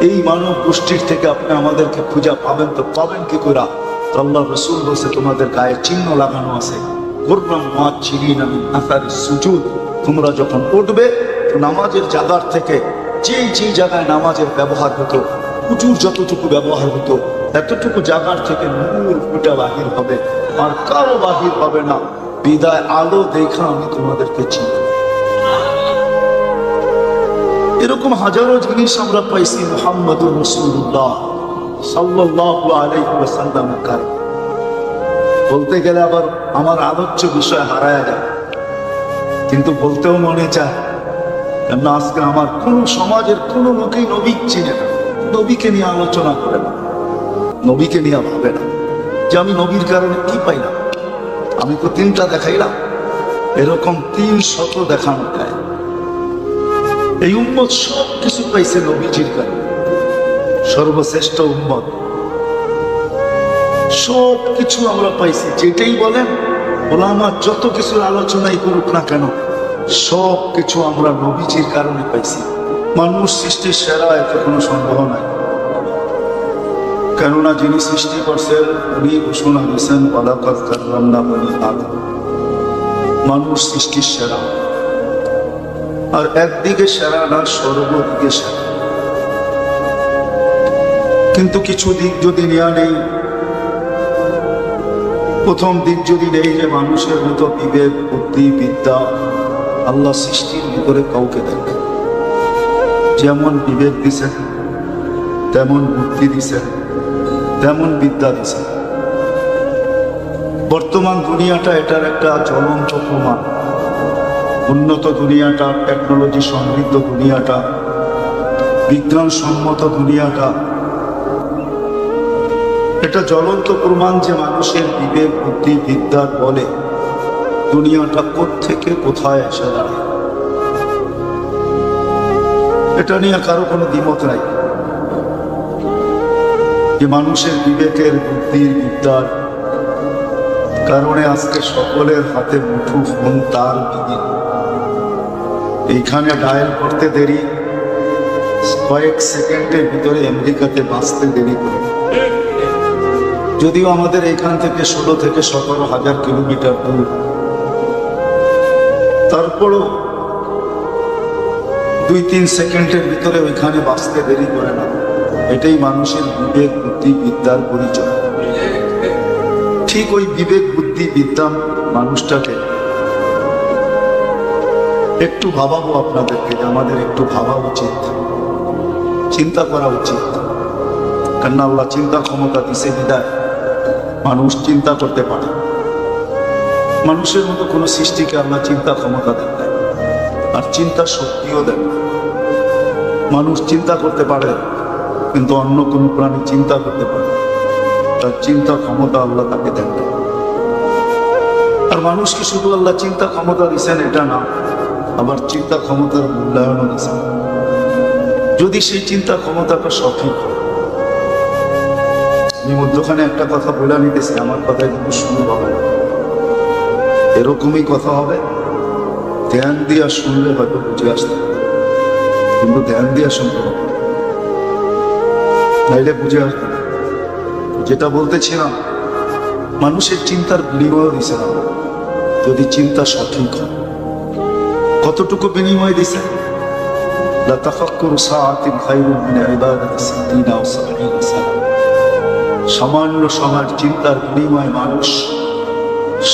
এই মানব গোষ্ঠীর থেকে আপনি আমাদেরকে খুঁজা পাবেন তো পাবেন কি করে? তো আল্লাহ রাসূল বলছে, তোমাদের গায়ে চিহ্ন লাগানো আছে, তোমরা যখন উঠবে নামাজের জায়গার থেকে যে জায়গায় নামাজের ব্যবহার হতো, উঁচুর যতটুকু ব্যবহার হতো, এতটুকু জায়গার থেকে নূর ফুটা বাহির হবে, আর কারো বাহির হবে না। বিদায় আলো দেখা আমি তোমাদেরকে চিনি। এরকম হাজারো জিনিস আমরা পাইছি মুহাম্মদুর রাসূলুল্লাহ সাল্লাল্লাহু আলাইহি ওয়াসাল্লামের কারণে। বলতে গেলে আবার আমার আলোচ্য বিষয় হারায় যায়, কিন্তু বলতেও মনে চায়। কেননা আজকে আমার কোন সমাজের কোন লোকই নবী চিনে না, নবীকে নিয়ে আলোচনা করে না, নবীকে নিয়ে ভাবে না যে আমি নবীর কারণে কি পাইলাম। আমি তো 3টা দেখাইলাম, এরকম 300 দেখানো যায়। এই উম্মত সব কিছু পাইছে নবীজির কারণে, সর্বশ্রেষ্ঠ উম্মত। সব কিছু আমরা পাইছি, যেটাই বলেন ওলামা যত কিছুর আলোচনাই করুক না কেন, সব কিছু আমরা নবীজির কারণে পাইছি। মানুষ সৃষ্টির সেরা, এতে কোনো সন্দেহ নাই। কেননা যিনি সৃষ্টি করছেন উনি ঘোষণা দিয়েছেন, ওয়ালাকাদ কাররামনা বনি আদম। মানুষ সৃষ্টির সেরা, আর একদিকে সেরা না, সর্বদিকে সেরা। কিন্তু কিছু দিক যদি নেওয়া নেই, প্রথম দিক যদি নেই যে মানুষের মতো বিবেক, বুদ্ধি, বিদ্যা আল্লাহ সৃষ্টির ভিতরে কাউকে দেখে। যেমন বিবেক দিছেন, তেমন বুদ্ধি দিছেন, তেমন বিদ্যা দিছেন। বর্তমান দুনিয়াটা এটার একটা জ্বলন্ত প্রমাণ। উন্নত দুনিয়াটা, টেকনোলজি সমৃদ্ধ দুনিয়াটা, বিজ্ঞানসম্মত দুনিয়াটা, এটা জ্বলন্ত প্রমাণ যে মানুষের বিবেক, বুদ্ধি, বিদ্যার বলে দুনিয়াটা কোত্থেকে কোথায় এসে দাঁড়ায়। এটা নিয়ে কারো কোনো দ্বিমত নাই যে মানুষের বিবেকের, বুদ্ধির, বিদ্যার কারণে আজকে সকলের হাতে মুঠো ফোন, তার বিহীন। এইখানে ডায়াল করতে দেরি, কয়েক সেকেন্ডের ভিতরে আমেরিকাতে বাঁচতে দেরি করে। যদিও আমাদের এখান থেকে 16 থেকে 17 হাজার কিলোমিটার দূর, তারপরও 2-3 সেকেন্ডের ভিতরে ওইখানে বাঁচতে দেরি করে না। এটাই মানুষের বিবেক, বুদ্ধি, বিদ্যার পরিচয়। ঠিক ওই বিবেক, বুদ্ধি, বিদ্যা মানুষটাকে একটু ভাবাবো আপনাদেরকে, আমাদের একটু ভাবা উচিত, চিন্তা করা উচিত। কেননা আল্লাহ চিন্তা ক্ষমতা দিছে বিদায় মানুষ চিন্তা করতে পারে। মানুষের মতো কোনো সৃষ্টিকে আল্লাহ চিন্তা ক্ষমতা দেন না, আর চিন্তা শক্তিও দেন না। মানুষ চিন্তা করতে পারে, কিন্তু অন্য কোনো প্রাণী চিন্তা করতে পারে, তার চিন্তা ক্ষমতা আল্লাহ তাকে দেন না। আর মানুষকে শুধু আল্লাহ চিন্তা ক্ষমতা দিচ্ছেন এটা না, আবার চিন্তা ক্ষমতার মূল্যায়নও দিচ্ছেন। যদি সেই চিন্তা ক্ষমতাটা সঠিক হয়। আমি মধ্যখানে একটা কথা বলে নিতেছি, আমার কথায় কিন্তু শুরু হবে না, এরকমই কথা হবে। ধ্যান দিয়া শুনলে হয়তো বুঝে আসতে, কিন্তু ধ্যান দিয়া শুনতে হবে, নাইলে বুঝে আসবে না। যেটা বলতেছিলাম মানুষের চিন্তার বিনিময় দিছে না, যদি চিন্তা সঠিক হয়। কতটুকু বিনিময় দিছে? লা তাফাক্কুরু সাআতিন খায়রুম মিন ইবাদাতি 60 আও 70 সানা। সামান্য সময়ের চিন্তার বিনিময়ে মানুষ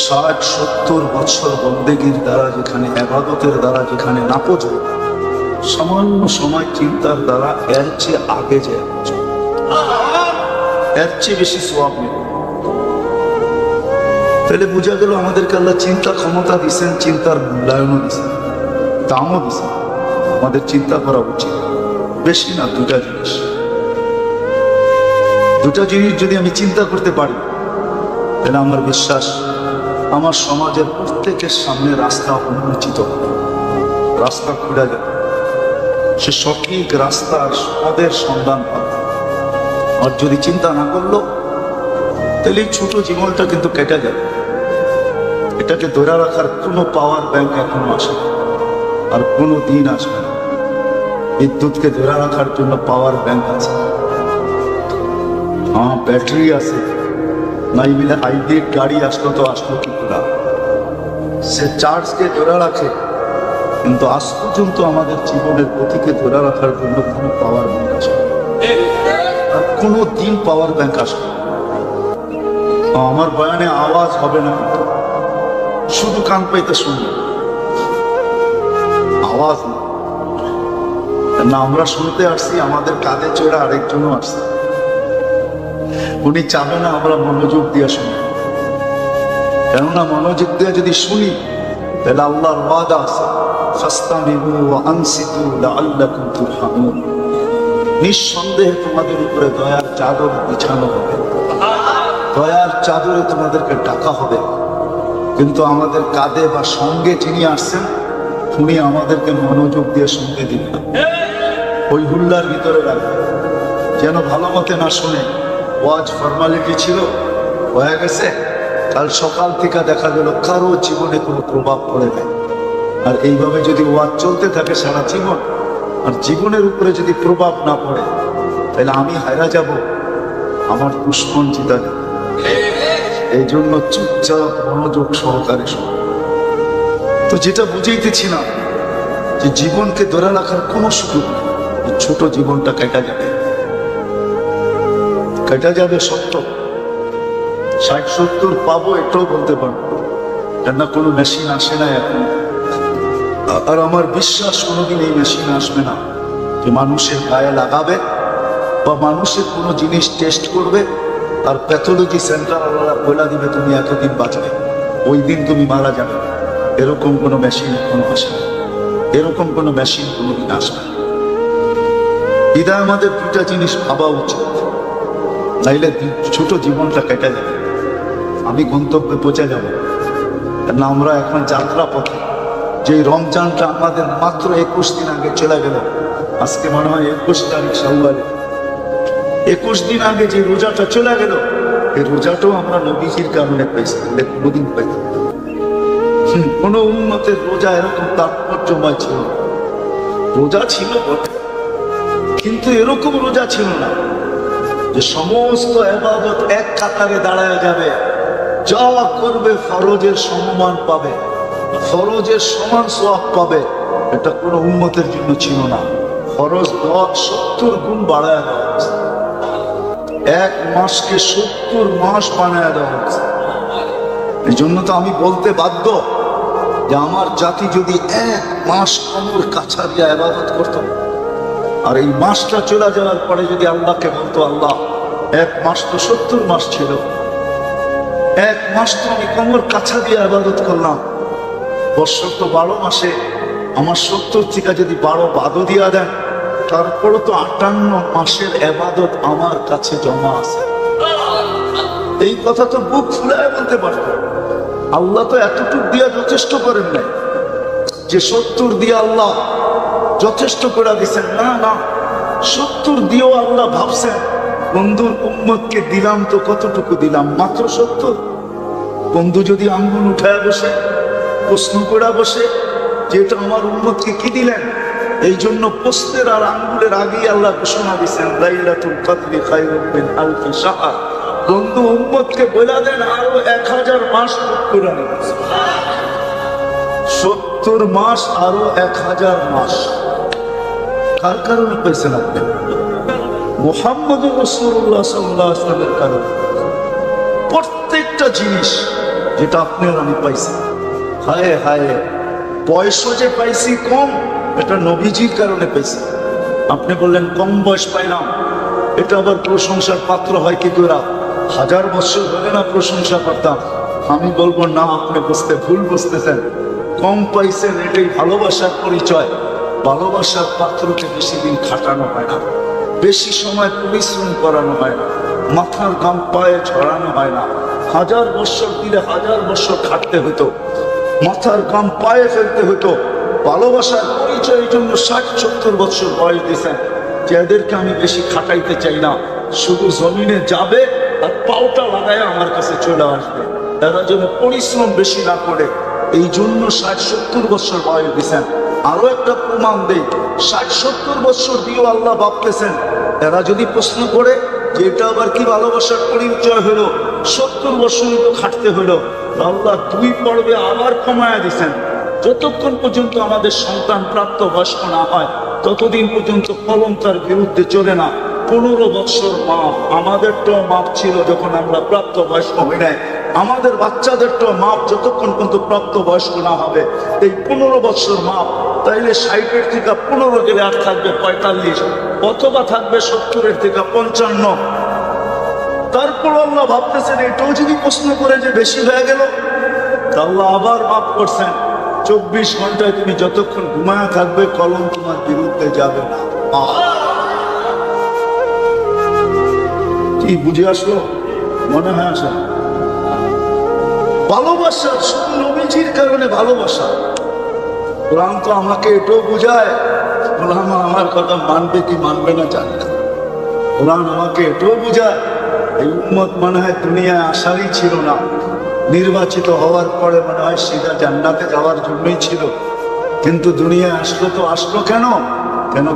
60-70 বছর বন্দেগীর দ্বারা যেখানে, ইবাদতের দ্বারা যেখানে নাপোজ হয়, সামান্য সময় চিন্তার দ্বারা এর চেয়ে আগে যায়, এর চেয়ে বেশি সওয়াব নেই। তাহলে বোঝা গেল আমাদেরকে আল্লাহ চিন্তা ক্ষমতা দিচ্ছেন, চিন্তার মূল্যায়নও দিচ্ছেন, দামও দিচ্ছেন। আমাদের চিন্তা করা উচিত, বেশি না, দুটা জিনিস। দুটা জিনিস যদি আমি চিন্তা করতে পারি, তাহলে আমার বিশ্বাস আমার সমাজের প্রত্যেকের সামনে রাস্তা উন্মোচিত হবে, রাস্তা খুঁড়া যাবে, সে সঠিক রাস্তার পদের সন্ধান পাবে। আর যদি চিন্তা না করলো, তাহলে এই ছোট জীবনটা কিন্তু কেটে যাবে। এটাকে ধরে রাখার কোনো পাওয়ার ব্যাংক এখনো আসে না, আর কোনো দিন আসবে না। বিদ্যুৎকে ধরে রাখার জন্য পাওয়ার ব্যাংক আছে, হ্যাঁ ব্যাটারি আছে, নাই মিলে হাইব্রিড গাড়ি আসলো তো আসলো কি পুরা, সে চার্জকে ধরে রাখে। কিন্তু আজ পর্যন্ত আমাদের জীবনের গতিকে ধরে রাখার জন্য কোনো পাওয়ার ব্যাংক আসে না, আর কোনো দিন পাওয়ার ব্যাংক আসবে। আমার বয়ানে আওয়াজ হবে না, শুধু কান পাইতে শুনবে, আওয়াজ না। আমরা শুনতে আসছি, আমাদের কাঁধে চড়ে আরেকজনও আসছে, উনি চাবে না আমরা মনোযোগ দিয়ে শুনি। কেননা মনোযোগ দিয়ে যদি শুনি, তাহলে আল্লাহর ওয়াদা আছে, ফাস্তামিউ ওয়া আনসিতু লাআল্লাকুম তুরহামুন। নিঃসন্দেহে তোমাদের উপরে দয়ার চাদর বিছানো হবে, দয়ার চাদরে তোমাদেরকে ডাকা হবে। কিন্তু আমাদের কাঁধে বা সঙ্গে যিনি আসছেন, উনি আমাদেরকে মনোযোগ দিয়ে শুনতে দিন না, ওই হুল্লার ভিতরে রাখবে, যেন ভালো মতে না শুনে। ওয়াজ ফর্মালিটি ছিল, হয়ে গেছে, কাল সকাল থেকে দেখা গেল কারো জীবনে কোনো প্রভাব পড়ে নাই। আর এইভাবে যদি ওয়াজ চলতে থাকে সারা জীবন, আর জীবনের উপরে যদি প্রভাব না পড়ে, তাহলে আমি হারা যাব, আমার দুশ্মন জিতা যাবে। এই জন্য চুপচাপ মনোযোগ সহকারে শুনুন। তো যেটা বুঝাইতেছিলাম, যে জীবনকে ধরে রাখার কোনো সুযোগ নেই, ছোট জীবনটা কেটে যাবে, কেটে যাবে সত্য। 60-70 পাবো এটাও বলতে পারবো, কেননা কোনো মেশিন আসে না এখন। আর আমার বিশ্বাস কোনোদিন এই মেশিন আসবে না যে মানুষের গায়ে লাগাবে বা মানুষের কোনো জিনিস টেস্ট করবে, আর প্যাথোলজি সেন্টার আল্লাহ বলে দিবে তুমি এতদিন বাঁচবে, ওই দিন তুমি মারা যাবে। এরকম কোনো মেশিন এখনো আসে না, এরকম কোনো মেশিন কোনোদিন আসবে না। বিধায় আমাদের দুটা জিনিস ভাবা উচিত, নাইলে ছোট জীবনটা কেটে যাবে, আমি গন্তব্যে পৌঁছে যাব না। আমরা এখন যাত্রা পথে, যে রমজানটা আমাদের মাত্র 21 দিন আগে চলে গেল, আজকে মনে হয় 21 তারিখ শাওয়ালে, 21 দিন আগে যে রোজাটা চলে গেল, এই রোজাটাও আমরা নবীজির কারণে পেয়েছি, কোনোদিন পাইতাম। কোন উম্মতের রোজা এরকম তাৎপর্যময় ছিল না। রোজা ছিল বটে, কিন্তু এরকম রোজা ছিল না যে সমস্ত ইবাদত এক কাতারে দাঁড়ায় যাবে, যা করবে ফরজের সমমান পাবে, ফরজের সমান সওয়াব পাবে। এটা কোনো উম্মতের জন্য ছিল না। ফরজ 70 গুণ বাড়ায় দেওয়া হয়েছে, এক মাসকে 70 মাস বানায় দেওয়া হয়েছে। এই জন্য তো আমি বলতে বাধ্য যে আমার জাতি যদি 1 মাস কমর কাছা দিয়ে ইবাদত করত, আর এই মাসটা চলে যাওয়ার পরে যদি আল্লাহকে বলতো, আল্লাহ 1 মাস তো 70 মাস ছিল, 1 মাস তো আমি কমর কাছা দিয়ে ইবাদত করলাম, বছর তো 12 মাসে আমার 70 থেকে যদি 12 বাদও দিয়া দেন, তারপরও তো 58 মাসের ইবাদত আমার কাছে জমা আছে। এই কথা তো বুক ফুলায় বলতে পারত। আল্লাহ তো এতটুকু দিয়া যথেষ্ট করেন নাই যে 70 দিয়ে আল্লাহ যথেষ্ট করে দিচ্ছেন, না না, 70 দিয়েও আল্লাহ ভাবছেন বন্ধুর উম্মতকে দিলাম তো কতটুকু দিলাম, মাত্র 70। বন্ধু যদি আঙ্গুল উঠায় বসে প্রশ্ন করে বসে যে এটা আমার উম্মতকে কি দিলেন, এই জন্য প্রশ্নের আর আঙ্গুলের আগেই আল্লাহ ঘোষণা দিচ্ছেন, লাইলাতুল কদরি খায়রুম মিন আলফি শাহর। বন্ধু উম্মতকে বলে দেন আরো 1000 মাস করে নেন, 70 মাস আরো 1000 মাস। কার কারণে পেয়েছেন আপনি? মুহাম্মদুর রাসূলুল্লাহ সাল্লাল্লাহু আলাইহি ওয়াসাল্লামের কারণে। প্রত্যেকটা জিনিস যেটা আপনি আর আমি পাইছি, হায় হায় বয়স যে পাইছি কম, এটা নবীজির কারণে পাইছি। আপনি বললেন কম বয়স পাইলাম, এটা আবার প্রশংসার পাত্র হয় কি করে? 1000 বছর হলে না প্রশংসা করতাম। আমি বলবো না, আপনি ভুল বুঝতেছেন। কম পাইছেন এটাই ভালোবাসার পরিচয়। ভালোবাসার পাত্রকে বেশি দিন খাটানো হয় না, বেশি সময় পরিশ্রম করানো হয় না, মাথার ঘাম পায়ে ঝরানো হয় না। 1000 বছর দিলে 1000 বছর খাটতে হতো, মাথার ঘাম পায়ে ফেলতে হতো। ভালোবাসার পরিচয়ের জন্য 60-70 বছর বয়স দিয়েছেন। যে এদেরকে আমি বেশি খাটাইতে চাই না, শুধু জমিনে যাবে আর পাওটা লাগায় আমার কাছে চলে আসবে, এরা যেন পরিশ্রম বেশি না করে। এই জন্য 60-70 বছর বয়স দিয়েছেন। আরো একটা প্রমাণ দেই, 60-70 বছর দিয়েও আল্লাহ ভাবতেছেন এরা যদি প্রশ্ন করে যে এটা আবার কি ভালোবাসার পরিচয় হলো, 70 বছরই তো খাটতে হলো। আল্লাহ 2 পর্বে আবার কমায়া দিচ্ছেন, যতক্ষণ পর্যন্ত আমাদের সন্তান প্রাপ্ত বয়স্ক না হয় ততদিন পর্যন্ত কলম তার বিরুদ্ধে চলে না। 15 বছর মাপ, আমাদেরটাও মাপ ছিল যখন আমরা প্রাপ্ত বয়স্ক হই নাই। আমাদের বাচ্চাদেরটাও মাপ যতক্ষণ পর্যন্ত প্রাপ্ত বয়স্ক না হবে। এই 15 বছর মাপ, তাইলে 60-এর থেকে 15 গেলে আর থাকবে 45, অথবা থাকবে 70-এর থেকে 55। তারপর আল্লাহ ভাবতেছেন এটাও যদি প্রশ্ন করে যে বেশি হয়ে গেল, আল্লাহ আবার মাফ করছেন। 24 ঘন্টায় তুমি যতক্ষণ ঘুমায় থাকবে কলম তোমার বিরুদ্ধে যাবে না। কি বুঝে আসলো? মনে হয় আসা ভালোবাসা শুধু নবীজির কারণে ভালোবাসা। কোরআন তো আমাকে এটাও বুঝায়, কোরআন আমার কথা মানবে কি মানবে না জানি না। কোরআন আমাকে এটাও বুঝায় এই উম্মত মনে হয় দুনিয়ায় আসারই ছিল না, নির্বাচিত হওয়ার পরে মনে হয় সিধা জান্নাতে যাওয়ার জন্যই ছিল। কিন্তু দুনিয়ায় আসলো তো আসলো কেন?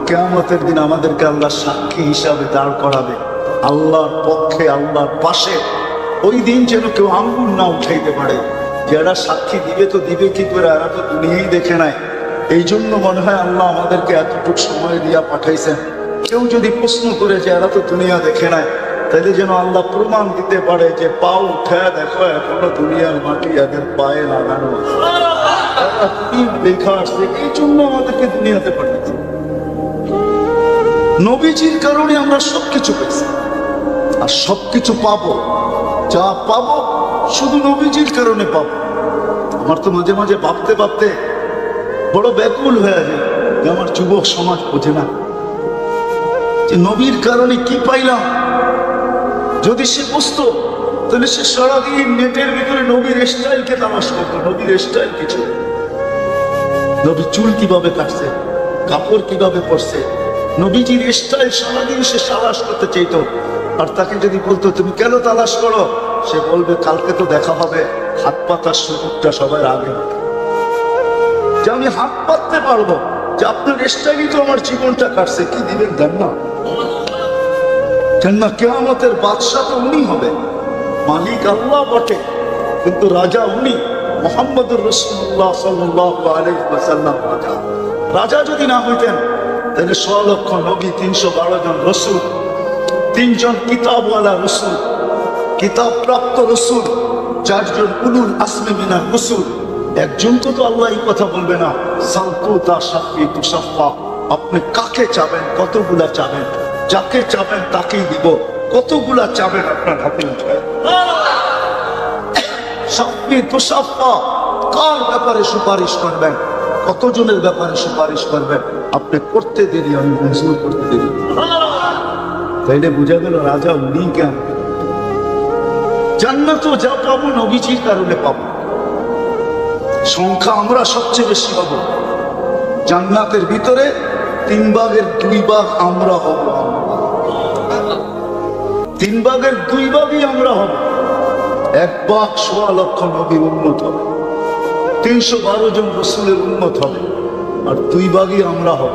কিয়ামতের দিন আমাদেরকে আল্লাহ সাক্ষী হিসাবে দাঁড় করাবে আল্লাহর পক্ষে, আল্লাহর পাশে। ওই দিন যেন কেউ আঙ্গুল না উঠাইতে পারে। যারা সাক্ষী দিবে তো দিবে কি করে, এরা তো দুনিয়াই দেখে নাই। এই জন্য মনে হয় আল্লাহ আমাদেরকে এতটুকু সময় দিয়া পাঠাইছেন। কেউ যদি প্রশ্ন করে যে এরা তো দুনিয়া দেখে নাই, তাহলে যেন আল্লাহ প্রমাণ দিতে পারে যে পাও উঠে দেখো এখনো দুনিয়ার মাটি এদের পায়ে লাগানো লেখা আসছে। এই জন্য আমাদেরকে দুনিয়াতে পাঠাচ্ছে। নবীজির কারণে আমরা সবকিছু পেয়েছি, আর সবকিছু পাবো। যা পাবো শুধু নবীজির কারণে পাবো। আমার তো মাঝে মাঝে ভাবতে ভাবতে বড় ব্যাকুল হয়ে যায় যে আমার যুবক সমাজ বোঝে না যে নবীর কারণে কি পাইলাম। যদি সে বুঝতো তাহলে সে সারাদিন নেটের ভিতরে নবীর স্টাইলকে তালাশ করতো। নবীর স্টাইল কিছু, নবীর চুল কিভাবে কাটছে, কাপড় কিভাবে পরছে, নবীজির স্টাইল সারাদিন সে তালাশ করতে চাইতো। আর তাকে যদি বলতো তুমি কেন তালাশ করো, সে বলবে কালকে তো দেখা হবে, হাত পাতার সুযোগটা সবার আগে, যে আমি হাত পাততে পারবো, যে আপনার স্টাইলই তো আমার জীবনটা কাটছে। কি দিবেন দেন না, কেননা কিয়ামতের বাদশা তো উনি হবে, মালিক আল্লাহ বটে কিন্তু রাজা উনি। মুহাম্মদুর রাসূলুল্লাহ সাল্লাল্লাহু আলাইহি ওয়াসাল্লাম রাজা। রাজা যদি না হইতেন তাহলে 100 লক্ষ নবী, 312 জন রসুল, 3 জন কিতাবওয়ালা রসুল, কিতাব প্রাপ্ত রসুল, 4 জন উলুল আজমি মিনার রসুল, একজনকে তো আল্লাহ এই কথা বলবে না সালতুতা শাফি তুসাফা। আপনি কাকে চাবেন, কতগুলা চাবেন, যাকে চাবেন তাকেই দিব। কতগুলা চাবেন আপনার হাতে উঠায়। শাফি তুসাফা, কার ব্যাপারে সুপারিশ করবেন, কতজনের ব্যাপারে সুপারিশ করবেন, আপনি করতে দেরি, আমি মঞ্জুর করতে দেরি। তাইলে বোঝা গেল রাজা উনি কেন। জান্নাতও যা পাবো নবীজির কারণে পাবো। সংখ্যা আমরা সবচেয়ে বেশি পাবো জান্নাতের ভিতরে। 3 ভাগের 2 ভাগ আমরা হব, 3 ভাগের 2 ভাগই আমরা হব। 1 ভাগ 1.25 লক্ষ নবীর উম্মত হবে, 312 জন রসুলের উম্মত হবে, আর 2 ভাগই আমরা হব।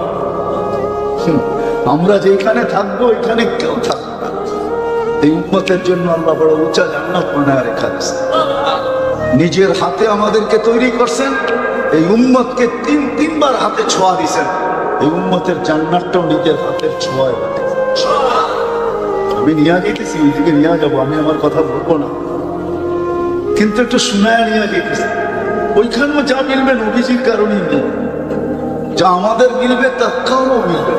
আমরা যেখানে থাকবো এখানে কেউ থাকবে না। এই উম্মতের জন্য আল্লাহ বড় উঁচা জান্নাত বানায় রেখা দিয়েছেন। নিজের হাতে আমাদেরকে তৈরি করছেন, এই উম্মতকে তিনবার হাতে ছোঁয়া দিয়েছেন। এই উম্মতের জান্নাতটাও নিজের হাতের ছোঁয়ায় বানায়। আমি নিয়ে যেতেছি, ওইদিকে নিয়ে যাবো, আমি আমার কথা বলবো না, কিন্তু একটু শুনায় নিয়ে যেতেছি। ওইখানেও যা মিলবে নবীজির কারণেই মিলবে, যা আমাদের মিলবে তার কারণও মিলবে।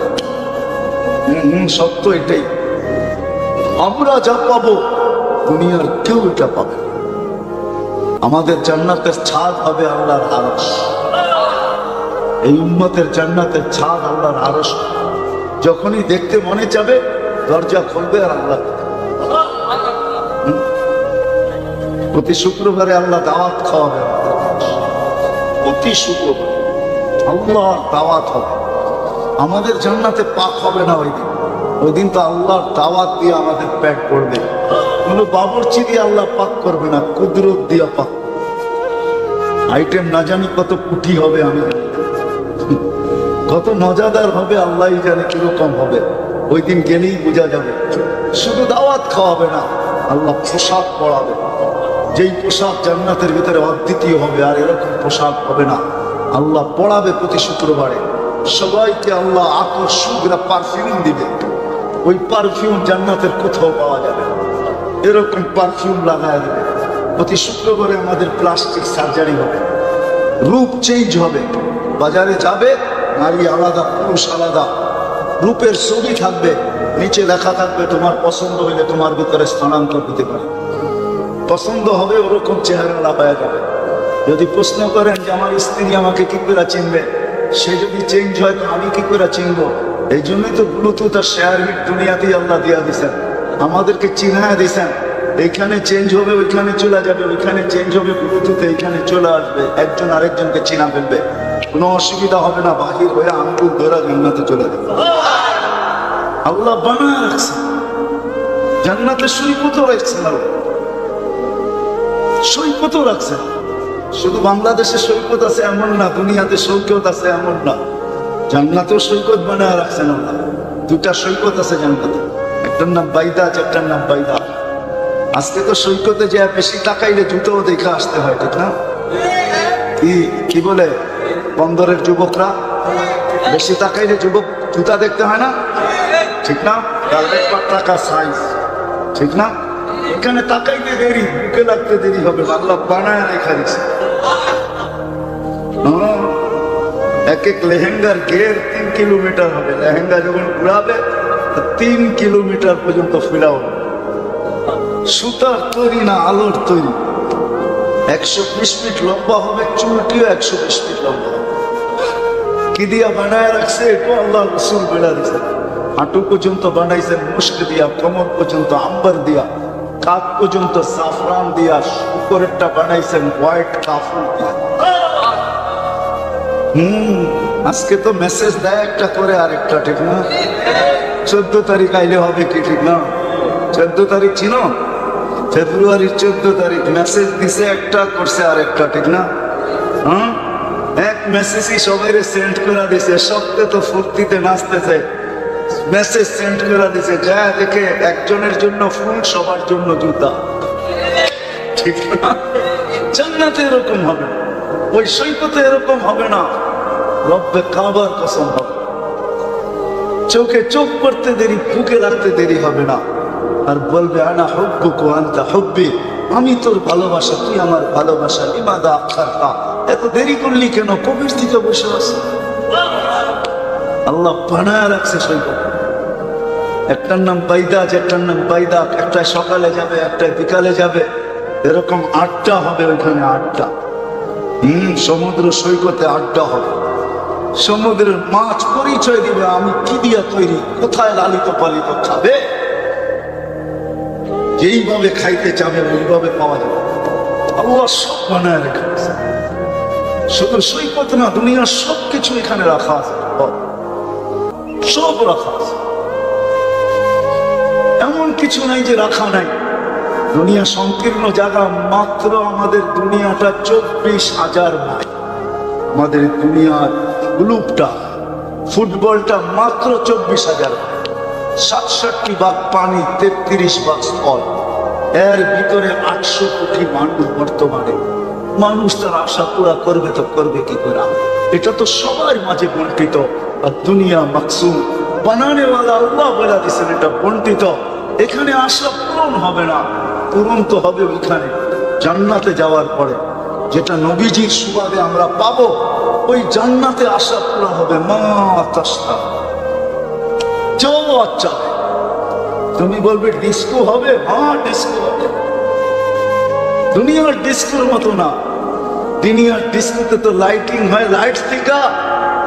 সত্য এটাই, আমরা যা পাবো দুনিয়ার কেউ এটা পাবে। আমাদের জান্নাতের ছাদ হবে আল্লাহর আরশ। এই উম্মতের জান্নাতের ছাদ আল্লাহর আরশ। যখনই দেখতে মনে যাবে দরজা খুলবে আর আল্লাহ। প্রতি শুক্রবারে আল্লাহ দাওয়াত খাওয়াবে, প্রতি শুক্রবার আল্লাহ দাওয়াত হবে। আমাদের জান্নাতে পাক হবে না ওই দিন। ওই দিন তো আল্লাহর দাওয়াত দিয়ে আমাদের পেট পড়বে। কোনো বাবুর্চি দিয়ে আল্লাহ পাক করবে না, কুদরত দিয়ে পাক। আইটেম না জানি কত কুটি হবে, আমি কত মজাদার হবে আল্লাহই জানে কিরকম হবে। ওই দিন গেলেই বোঝা যাবে। শুধু দাওয়াত খাওয়াবে না, আল্লাহ পোশাক পরাবে। যেই পোশাক জান্নাতের ভিতরে অদ্বিতীয় হবে, আর এরকম পোশাক হবে না। আল্লাহ পড়াবে প্রতি শুক্রবারে। সবাইকে আল্লাহ আতর সুগরা পারফিউম দিবে। ওই পারফিউম জান্নাতের কোথাও পাওয়া যাবে না। এরকম পারফিউম লাগায় দেবে। প্রতি শুক্রবারে আমাদের প্লাস্টিক সার্জারি হবে, রূপ চেঞ্জ হবে। বাজারে যাবে, নারী আলাদা, পুরুষ আলাদা, রূপের ছবি থাকবে, নিচে লেখা থাকবে তোমার পছন্দ হইলে তোমার ভিতরে স্থানান্তর দিতে পারে। পছন্দ হবে ওরকম চেহারা লাগায় যাবে। যদি প্রশ্ন করেন যে আমার স্ত্রী আমাকে কি করে চিনবে, সে যদি চেঞ্জ হয় তো আমি কি করে চিনবো? এই জন্যই তো ব্লুটুথ আর শেয়ার হিট দুনিয়াতেই আল্লাহ দিয়া দিয়েছেন, আমাদেরকে চিনায় দিয়েছেন। এইখানে চেঞ্জ হবে, ওইখানে চলে যাবে, ওইখানে চেঞ্জ হবে ব্লুটুথে, এইখানে চলে আসবে, একজন আরেকজনকে চিনা ফেলবে। কোনো অসুবিধা হবে না, বাহির হয়ে আঙ্গুল ধরা জান্নাতে চলে যাবে। আল্লাহ বানায় রাখছে, জান্নাতে সৈকতও রাখছেন, আল্লাহ সৈকতও রাখছেন। শুধু বাংলাদেশে সৈকত আছে এমন না, দুনিয়াতে সৈকত আছে এমন না, জান্নাতেও সৈকত বানায় রাখছেন আল্লাহ। দুটা সৈকত আছে জান্নাতে, একটার নাম বাইদাজ, একটার নাম বাইদা। আজকে তো সৈকতে যে বেশি তাকাইলে জুতোও দেখে আসতে হয়, ঠিক না? কি বলে বন্দরের যুবকরা, বেশি তাকাইলে যুবক জুতা দেখতে হয় না, ঠিক না? টাকা সাইজ, ঠিক না? এখানে তাকাইতে দেরি, বুকে লাগতে দেরি হবে, আল্লাহ বানায় রেখা দিছে। এক এক লেহেঙ্গার ঘের 3 কিলোমিটার হবে। লেহেঙ্গা যখন ঘুরাবে 3 কিলোমিটার পর্যন্ত ফিরাও। সুতার তৈরি না আলোর তৈরি। 120 ফিট লম্বা হবে, চুলটিও 120 ফিট লম্বা হবে। কি দিয়া বানায় রাখছে একটু আল্লাহ রসুল বেড়া দিছে। হাঁটু পর্যন্ত বানাইছেন মুস্ক দিয়া, কোমর পর্যন্ত আম্বার দিয়া, কাপ পর্যন্ত সাফরান দিয়া, উপরেরটা বানাইছেন হোয়াইট কাফন দিয়া। আজকে তো মেসেজ দেয় একটা করে আরেকটা, ঠিক না? 14 তারিখ আইলে হবে কি, ঠিক না? 14 তারিখ ছিল, ফেব্রুয়ারির 14 তারিখ মেসেজ দিছে একটা, করছে আরেকটা, ঠিক না? এক মেসেজই সবাই সেন্ড করে দিছে। সবকে তো ফুর্তিতে নাচতেছে, মেসেজ সেন্ড করে দিছে। যা দেখে একজনের জন্য ফুল, সবার জন্য জুতা, ঠিক না? জান্নাতে এরকম হবে, ওই সৈকতে এরকম হবে না। রব্বে কাবার কসম হবে, চোখে চোখ পড়তে দেরি, বুকে রাখতে দেরি হবে না। আর বলবে আনা হুব্বুকা আনতা হুব্বি, আমি তোর ভালোবাসা, তুই আমার ভালোবাসা। লিমাদা আখারতা, এত দেরি করলি কেন? কবির থেকে বসে আছে। আল্লাহ বানায় রাখছে সৈকত। একটার নাম বাইদাজ, একটার নাম বাইদা। একটায় সকালে যাবে, একটায় বিকালে যাবে, এরকম 8টা হবে ওইখানে, 8টা। সমুদ্র সৈকতে 8টা হবে। সমুদ্রের মাছ পরিচয় দিবে আমি কি দিয়া তৈরি, কোথায় লালিত পালিত, খাবে যেইভাবে খাইতে চাবে ওইভাবে পাওয়া যাবে। আল্লাহ সব বানায় রেখেছে। শুধু সৈকত না, দুনিয়ার সবকিছু এখানে রাখা আছে, সব রাখা আছে। এমন কিছু নাই যে রাখা নাই। দুনিয়া সংকীর্ণ জায়গা, মাত্র আমাদের দুনিয়াটা 24,000 মাইল। আমাদের দুনিয়ার গ্লুবটা, ফুটবলটা মাত্র 24,000 মাইল। 67 ভাগ পানি, 33 ভাগ স্থল। এর ভিতরে 800 কোটি মানুষ বর্তমানে। মানুষ তার আশা পুরা করবে তো করবে কি করে? এটা তো সবার মাঝে বন্টিত। আর দুনিয়া মাকসুম, বানানেওয়ালা আল্লাহ বলে দিয়েছেন এটা বন্টিত। এখানে আশা পূরণ হবে না, পূরণ তো হবে ওইখানে জান্নাতে যাওয়ার পরে, যেটা নবীজির সুবাদে আমরা পাবো। ওই জান্নাতে আশা পুরা হবে। মা তাস্তা চলো, আচ্ছা তুমি বলবে ডিস্কো হবে, হ্যাঁ ডিস্কো হবে। দুনিয়ার ডিস্কোর মতো না। দুনিয়ার ডিস্কোতে তো লাইটিং হয় লাইট থেকে,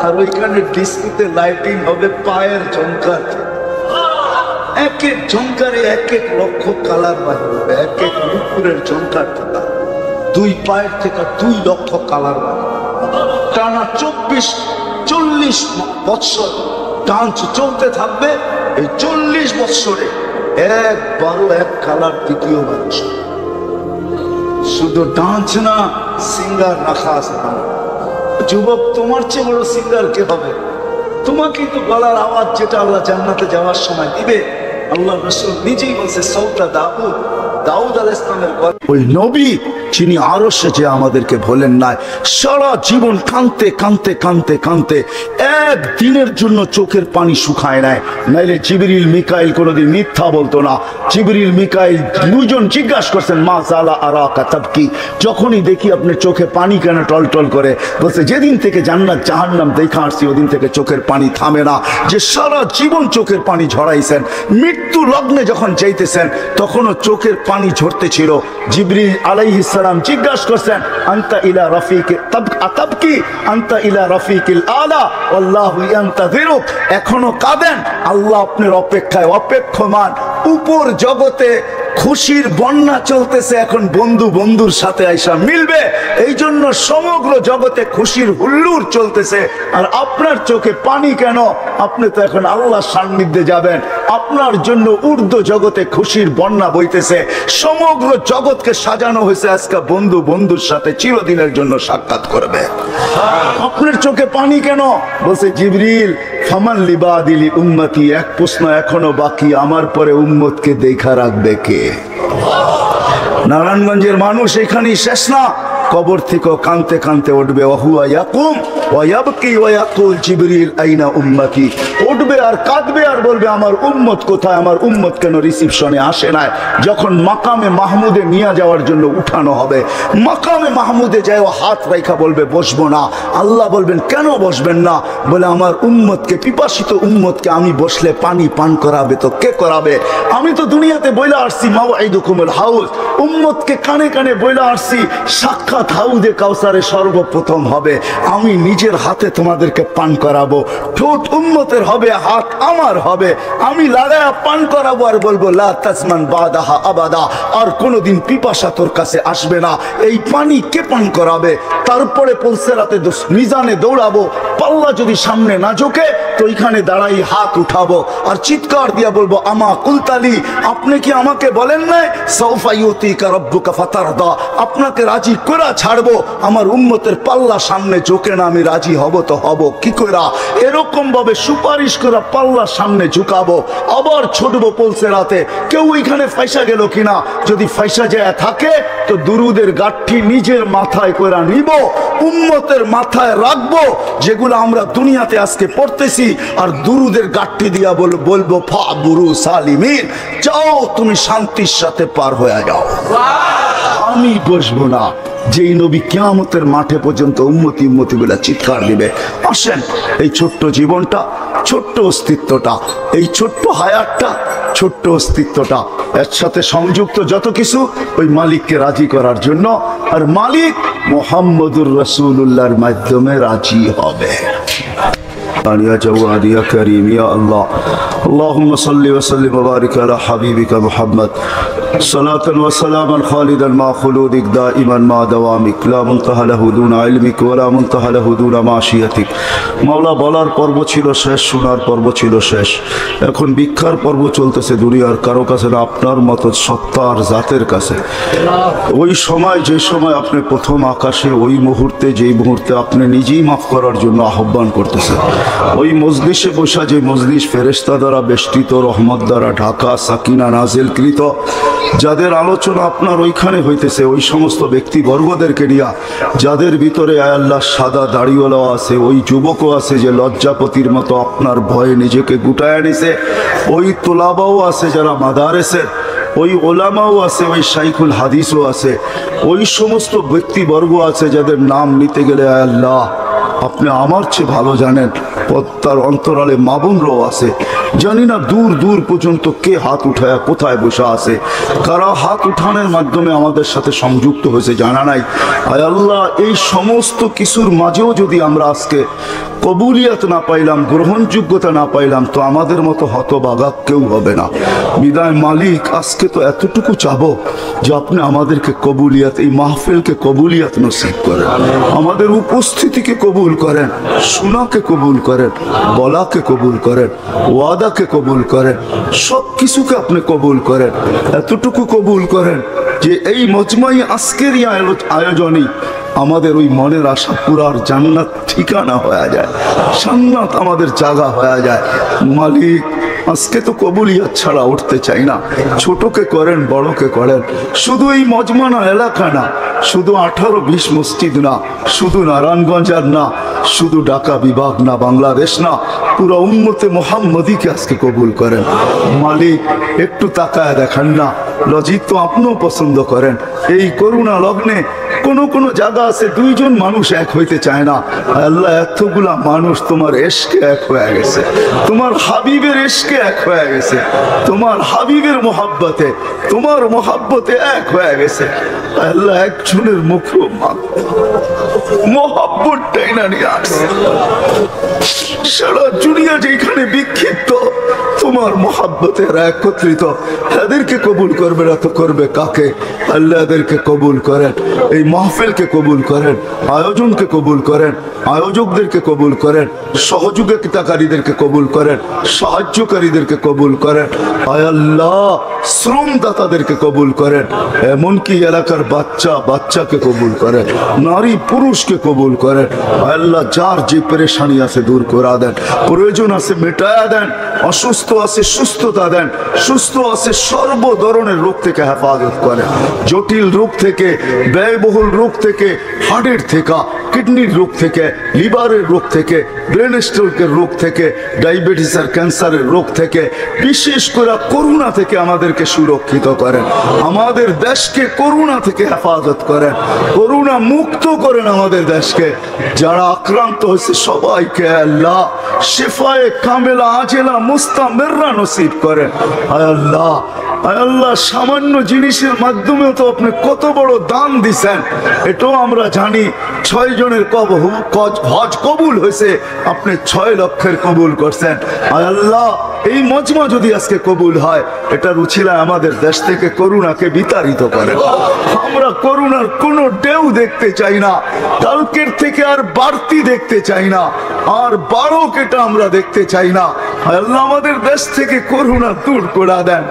আর ওইখানে ডিস্কোতে লাইটিং হবে পায়ের ঝংকার। এক এক ঝংকারে এক এক লক্ষ কালার বাহির হবে, এক এক নুপুরের ঝংকার থেকে 2 পায়ের থেকে 2 লক্ষ কালার বাহির। টানা 40 বৎসর ডান্স চলতে থাকবে। এই 40 বৎসরে একবারও এক কালার দ্বিতীয় মানুষ। শুধু ডান্স না, সিঙ্গার রাখা আছে। যুবক, তোমার চেয়ে বড় সিঙ্গার কে হবে? তোমাকেই তো গলার আওয়াজ যেটা আল্লাহ জান্নাতে যাওয়ার সময় দিবে। আল্লাহ রাসূল নিজেই বলছে, সৌতা দাউদ আলাইহিস সালামের ওই নবী যিনি আরশে যে আমাদেরকে ভোলেন নাই, সারা জীবন কাঁদতে কাঁদতে কাঁদতে কাঁদতে একদিনের জন্য চোখের পানি শুকায় নাই। নাইলে জিবরিল মিকাইল কোনোদিন মিথ্যা বলতো না। জিবরিল মিকাইল দুজন জিজ্ঞাসা করছেন, মা জালা আরাকা তাবকি, যখনই দেখি আপনার চোখে পানি কেন টলটল করে? বলছে, যেদিন থেকে জান্নাত জাহান্নাম দেখা আসছি ওদিন থেকে চোখের পানি থামে না। যে সারা জীবন চোখের পানি ঝরাইছেন, মৃত্যু লগ্নে যখন যাইতেছেন তখনও চোখের পানি ঝরতে ছিল। জিবরিল আলাইহিস সালাম জিজ্ঞাসা করছেন, আনতা ইলা রাফিকে তাবকি আনতা ইলা রাফিকিল আলা আল্লাহু ইয়ান্তাযিরুক, এখনো কাঁদেন? আল্লাহ আপনার অপেক্ষায় অপেক্ষমান। উপর জগতে খুশির বন্যা চলতেছে, এখন বন্ধু বন্ধুর সাথে আইসা মিলবে, এই জন্য সমগ্র জগতে খুশির হুল্লোড় চলতেছে। আর আপনার চোখে পানি কেন? আপনি তো এখন আল্লাহর সান্নিধ্যে যাবেন। আপনার জন্য ঊর্ধ্ব জগতে খুশির বন্যা বইতেছে। সমগ্র জগৎকে সাজানো হয়েছে আজকে বন্ধু বন্ধুর সাথে চিরদিনের জন্য সাক্ষাৎ করবে। আপনার চোখে পানি কেন? বলছে জিবরিল, ফামান লিবাদিলি উম্মতি, এক প্রশ্ন এখনো বাকি, আমার পরে উম্মতকে দেখা রাখবে কে? নারায়ণগঞ্জের মানুষ এখানেই শেষ না, কবর থেকে কানতে কানতে উঠবে। ওহুয়া ইয়াকুম ওয়া ইয়াবকি ওয়া ইয়াকুল জিবরিল আইনা উম্মতি, উঠবে আর কাঁদবে আর বলবে, আমার উম্মত কোথায়? আমার উম্মত কেন রিসিপশনে আসে না? যখন মাকামে মাহমুদে নিয়ে যাওয়ার জন্য উঠানো হবে, মাকামে মাহমুদে যায় ও হাত রাইখা বলবে, বসবো না। আল্লাহ বলবেন, কেন বসবেন না? বলে, আমার উম্মতকে, পিপাসিত উম্মতকে আমি বসলে পানি পান করাবে তো কে করাবে? আমি তো দুনিয়াতে বইলা আসছি মাওয়াইদুকুমুল হাউজ, উম্মতকে কানে কানে বইলা আসছি সাক্ষাৎ হাউদে কাউসারে সর্বপ্রথম হবে, আমি নিজের হাতে তোমাদেরকে পান করাবো। ঠোঁট উম্মতের হবে, হাত আমার হবে, আমি লাগায়া পান করাবো আর বলবো, লা তাজমান বাদাহা আবাদা, আর কোনোদিন পিপাসা তোর কাছে আসবে না। এই পানি কে পান করাবে? তারপরে পুলসেরাতে মিজানে দৌড়াবো, পাল্লা যদি সামনে না ঝোঁকে তো এখানে দাঁড়াই হাত উঠাবো আর চিৎকার দিয়া বলবো, আমা কুলতালি, আপনি কি আমাকে বলেন নাই সাউফা ইউতিকা রাব্বুকা ফাতারদা, আপনাকে রাজি করা ছাড়বো? আমার উম্মতের পাল্লা সামনে ঝোঁকে না, আমি রাজি হব তো হব কি করা? এরকম ভাবে সুপারিশ করা পাল্লা সামনে ঝুঁকাবো, আবার ছুটবো পুলসেরাতে। কেউ এখানে ফাইসা গেল কিনা? যদি ফাইসা যায় থাকে তো দুরুদের গাঠি নিজের মাথায় করে নিব, উম্মতের মাথায় রাখবো, যেগুলো আমরা দুনিয়াতে আজকে পড়তেছি, আর দুরুদের গাঠি দিয়া বলবো, ফাবুরু সালিমিন, যাও তুমি শান্তির সাথে পার হয়ে যাও, আমি বসবো না। যেই নবী কিয়ামতের মাঠে পর্যন্ত উম্মতি উম্মতি বলে চিৎকার দিবে। আসেন, এই ছোট্ট জীবনটা, ছোট্ট অস্তিত্বটা, এই ছোট্ট হায়াতটা, ছোট্ট অস্তিত্বটা, এর সাথে সংযুক্ত যত কিছু ওই মালিককে রাজি করার জন্য, আর মালিক মুহাম্মদুর রাসূলুল্লাহর মাধ্যমে রাজি হবে। يا جواد يا كريم يا الله، اللهم صل وسلم وبارك على حبيبك محمد صلاة وسلاما خالدا مع خلودك دائما مع دوامك لا منتهى له دون علمك ولا منتهى له دون معصيتك। মাওলা, বলার পর্ব ছিল শেষ, শোনার পর্ব ছিল শেষ, এখন ভিক্ষার পর্ব চলতেছে দুনিয়ার কারো কাছে না, আপনার মতো সত্তার জাতের কাছে। ওই সময়, যে সময় আপনি প্রথম আকাশে, ওই মুহূর্তে, যেই মুহূর্তে আপনি নিজেই মাফ করার জন্য আহ্বান করতেছেন, ওই মজলিসে বসা, যে মজলিস ফেরেশতা দ্বারা বেষ্টিত, রহমত দ্বারা ঢাকা, সাকিনা নাজিলকৃত, যাদের আলোচনা আপনার ওইখানে হইতেছে, ওই সমস্ত ব্যক্তিবর্গদেরকে নিয়া, যাদের ভিতরে আয় আল্লাহ সাদা দাড়িওয়ালাও আছে, ওই যুবকও আছে যে লজ্জাপতির মতো আপনার ভয়ে নিজেকে গুটায় নিছে, ওই তোলাবাও আছে যারা মাদারেসের, ওই ওলামাও আছে, ওই শাইখুল হাদিসও আছে, ওই সমস্ত ব্যক্তিবর্গ আছে যাদের নাম নিতে গেলে আয় আল্লাহ আপনি আমার চেয়ে ভালো জানেন। পদ্মার অন্তরালে মা বোনরাও আছে, জানি না দূর দূর পর্যন্ত কে হাত উঠায় কোথায় বসে আছে, কারা হাত উঠানোর মাধ্যমে আমাদের সাথে সংযুক্ত হয়েছে জানা নাই। আয় আল্লাহ, এই সমস্ত কিছুর মাঝেও যদি আমরা আজকে কবুলিয়াত না পাইলাম, গ্রহণযোগ্যতা না পাইলাম, তো আমাদের মতো হতবাগা কেউ হবে না। বিদায় মালিক, আজকে তো এতটুকু চাবো যে আপনি আমাদেরকে কবুলিয়াত, এই মাহফিলকে কবুলিয়াত নসিব করেন, আমাদের উপস্থিতিকে কবুল করেন, শোনাকে কবুল করেন, বলাকে কবুল করেন, ওয়াদাকে কবুল করেন, সব কিছুকে আপনি কবুল করেন। এতটুকু কবুল করেন যে এই মজমাই আজকের আয়োজনই আমাদের ওই মনের আশা পুরার জান্নাত ঠিকানা হয়ে যায়, জান্নাত আমাদের জায়গা হয়ে যায়। মালিক, আজকে তো কবুলিয়াত ছাড়া উঠতে চাই না, ছোটকে করেন বড়কে করেন, শুধু এই মজমানা এলাকা না, শুধু 18-20 মসজিদ না, শুধু নারায়ণগঞ্জ আর না, শুধু ঢাকা বিভাগ না, বাংলাদেশ না, পুরো উম্মতে মুহাম্মদীকে আজকে কবুল করেন। মালিক, একটু তাকায় দেখান না, লজিক তো আপনিও পছন্দ করেন। এই করুণা লগ্নে কোনো জায়গা আছে দুইজন মানুষ এক হইতে চায় না। আল্লাহ, এতগুলা মানুষ তোমার এশকে এক হয়ে গেছে, তোমার হাবিবের এশকে এক হয়ে গেছে, তোমার হাবিবের মোহাব্বতে, তোমার মোহাব্বতে এক হয়ে গেছে। আল্লাহ, একজনের মুখ মোহাব্বতটাই না নিয়ে আসছে। সারা দুনিয়া যেখানে বিক্ষিপ্ত, তোমার মোহাব্বতে একত্রিত, এদেরকে কবুল করবে না তো করবে কাকে? আল্লাহ, এদেরকে কবুল করেন, এই মাহফিলকে কবুল করেন, আয়োজনকে কবুল করেন, আয়োজকদেরকে কবুল করেন, সহযোগিতাকারীদেরকে কবুল করেন, সাহায্যকারীদেরকে কবুল করেন। আয় আল্লাহ, শ্রমদাতাদেরকে কবুল করেন, এমনকি এলাকার বাচ্চাকে কবুল করেন, নারী পুরুষকে কবুল করেন। আল্লাহ, যার যে পেরেশানি আছে দূর করা দেন, প্রয়োজন আছে মেটায়া দেন, অসুস্থ আছে সুস্থতা দেন, সুস্থ আছে সর্ব ধরনের রোগ থেকে হেফাজত করেন, জটিল রোগ থেকে, ব্যয়বহুল রোগ থেকে, হার্টের থেকে, কিডনির রোগ থেকে, লিভারের রোগ থেকে, ব্রেন স্ট্রোকের রোগ থেকে, ডায়াবেটিস আর ক্যান্সারের রোগ থেকে, বিশেষ করে করোনা থেকে আমাদেরকে সুরক্ষিত করেন, আমাদের দেশকে করোনা থেকে হেফাজত করেন, করোনা মুক্ত করেন আমাদের দেশকে। যারা আক্রান্ত হয়েছে সবাইকে আল্লাহ শিফায়ে কামেলা আজেলা মুস্তামিররা নসিব করেন। আয় আল্লাহ, আয় আল্লাহ, সামান্য জিনিসের মাধ্যমেও তো আপনি কত বড় দান দিছেন, এটাও আমরা জানি। 6 জনের হজ কবুল হয়েছে, আপনি 6 লক্ষের কবুল করছেন। আয় আল্লাহ, এই মজমা যদি আজকে কবুল হয়, এটার উছিলায় আমাদের দেশ থেকে করুণাকে বিতাড়িত করেন। আমরা করুণার কোনো ঢেউ দেখতে চাই না, কালকের থেকে আর বাড়তি দেখতে চাই না, আর বাড়ক এটা আমরা দেখতে চাই না। আল্লাহ, আমাদের দেশ থেকে করুণা দূর করে দেন।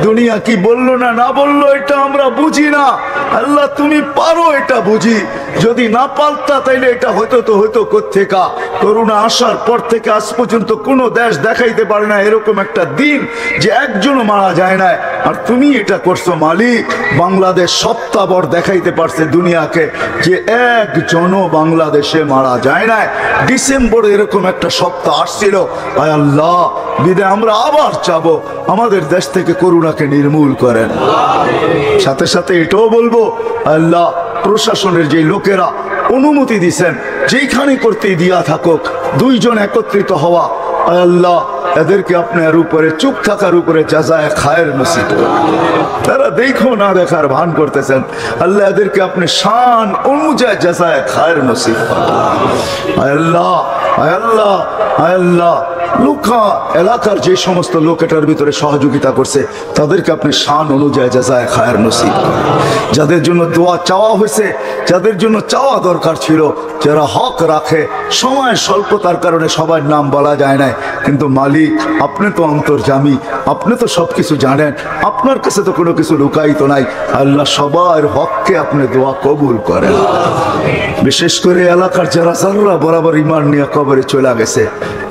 দুনিয়া কি বললো না বললো এটা আমরা বুঝি না, আল্লাহ তুমি পারো এটা বুঝি। যদি না পারতা তাইলে এটা হয়তো কোত্থেকা। করোনা আসার পর থেকে আজ পর্যন্ত কোনো দেশ দেখাইতে পারে না এরকম একটা দিন যে একজনও মারা যায় না, আর তুমি এটা করছো মালিক। বাংলাদেশ সপ্তাহভর দেখাইতে পারছে দুনিয়াকে যে একজনও বাংলাদেশে মারা যায় না। ডিসেম্বরে এরকম একটা সপ্তাহ আসছিল। আয় আল্লাহ, বিদায় আমরা আবার চাবো আমাদের দেশ থেকে করোনাকে নির্মূল করেন। সাথে সাথে এটাও বলবো, আল্লাহ প্রশাসনের যে লোকেরা অনুমতি দিচ্ছেন যেইখানে করতেই দিয়া থাকুক, 2 জন একত্রিত হওয়া, আল্লাহ এদেরকে আপনার উপরে চুপ থাকার উপরে জাযায়ে খায়ের নসিব করুন। তারা দেখো না দেখার ভান করতেছেন, আল্লাহ এদেরকে আপনি শান অনুযায়ী জাযায়ে খায়ের নসিব করুন। আল্লাহ আল্লাহ আল্লাহ, লোকা এলাকার যে সমস্ত লোক এটার ভিতরে সহযোগিতা করছে তাদেরকে আপনি শান অনুযায়ী জাযায়ে খায়ের নসিব করেন। যাদের জন্য দোয়া চাওয়া হয়েছে, যাদের জন্য চাওয়া দরকার ছিল, যারা হক রাখে, সময় স্বল্পতার কারণে সবার নাম বলা যায় না, কিন্তু মালিক আপনি তো অন্তর্যামী, আপনি তো সবকিছু জানেন, আপনার কাছে তো কোনো কিছু লুকায়িত নাই। আল্লাহ সবার হককে আপনি দোয়া কবুল করেন। বিশেষ করে এলাকার যারা যারা বরাবর ঈমান নিয়ে কবর কবরে চলে গেছে।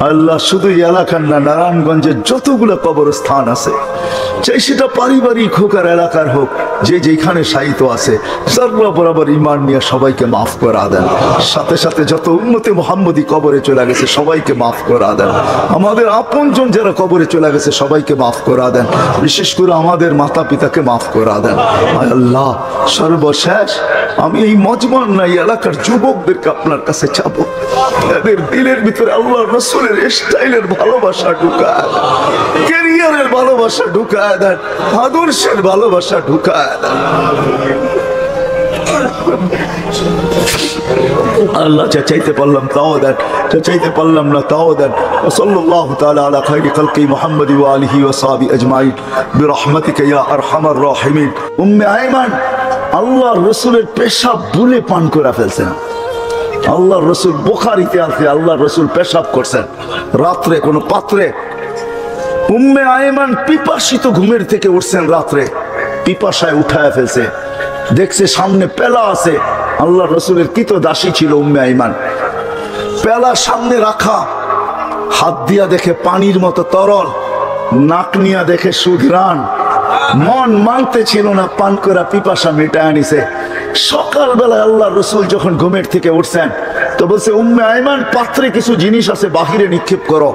আল্লাহ শুধু এলাকার না, নারায়ণগঞ্জের যতগুলো কবরস্থান আছে, চাই সেটা পারিবারিক হোক আর এলাকার হোক, যে যেখানে সাহিত্য আছে সর্ব বরাবর ইমান নিয়ে সবাইকে মাফ করা দেন। সাথে সাথে যত উম্মতে মুহাম্মদী কবরে চলে গেছে সবাইকে মাফ করা দেন। আমাদের আপনজন যারা কবরে চলে গেছে সবাইকে মাফ করা দেন। বিশেষ করে আমাদের মাতা পিতাকে মাফ করা দেন। আল্লাহ সর্বশেষ আমি এই মজমান নাই এলাকার যুবকদেরকে আপনার কাছে চাবো, এদের দিলের ভিতরে আল্লাহ রাসূলের স্টাইলের ভালোবাসা ঢুকায় দেন, ক্যারিয়ারের ভালোবাসা ঢুকায় দেন, আদর্শের ভালোবাসা ঢুকায় দেন। আল্লাহ যা চাইতে পারলাম তাও দেন, যা চাইতে পারলাম না তাও দেন। সাল্লাল্লাহু তাআলা আলা খায়রি খালকি মুহাম্মদ ওয়া আলিহি ওয়া সাহবিহি আজমাইন বিরহমাতিকা ইয়া আরহামার রাহিমিন। উম্মে আয়মান আল্লাহর রাসূলের পেশাব বুলে পান করে ফেলছেন। আল্লাহর রাসূল, বুখারীতে আছে আল্লাহর রাসূল পেশাব করছেন রাত্রে কোনো পাত্রে। উম্মে আয়মান পিপাসিত ঘুমের থেকে উঠছেন রাত্রে, পিপাসায় উঠায় ফেলছে, দেখছে সামনে পেলা আছে। আল্লাহর রাসূলের কৃত দাসী ছিল উম্মে আয়মান। পেলা সামনে রাখা, হাত দিয়া দেখে পানির মতো তরল, নাক নিয়া দেখে সুঘ্রাণ, মন মানতে ছিল না, পান করা পিপাসা মেটায় আনিছে। সকালবেলা আল্লাহর রাসূল যখন ঘুমের থেকে উঠছেন তো বলছে, উম্মে আয়মান পাত্রে কিছু জিনিস আছে বাহিরে নিক্ষেপ করো।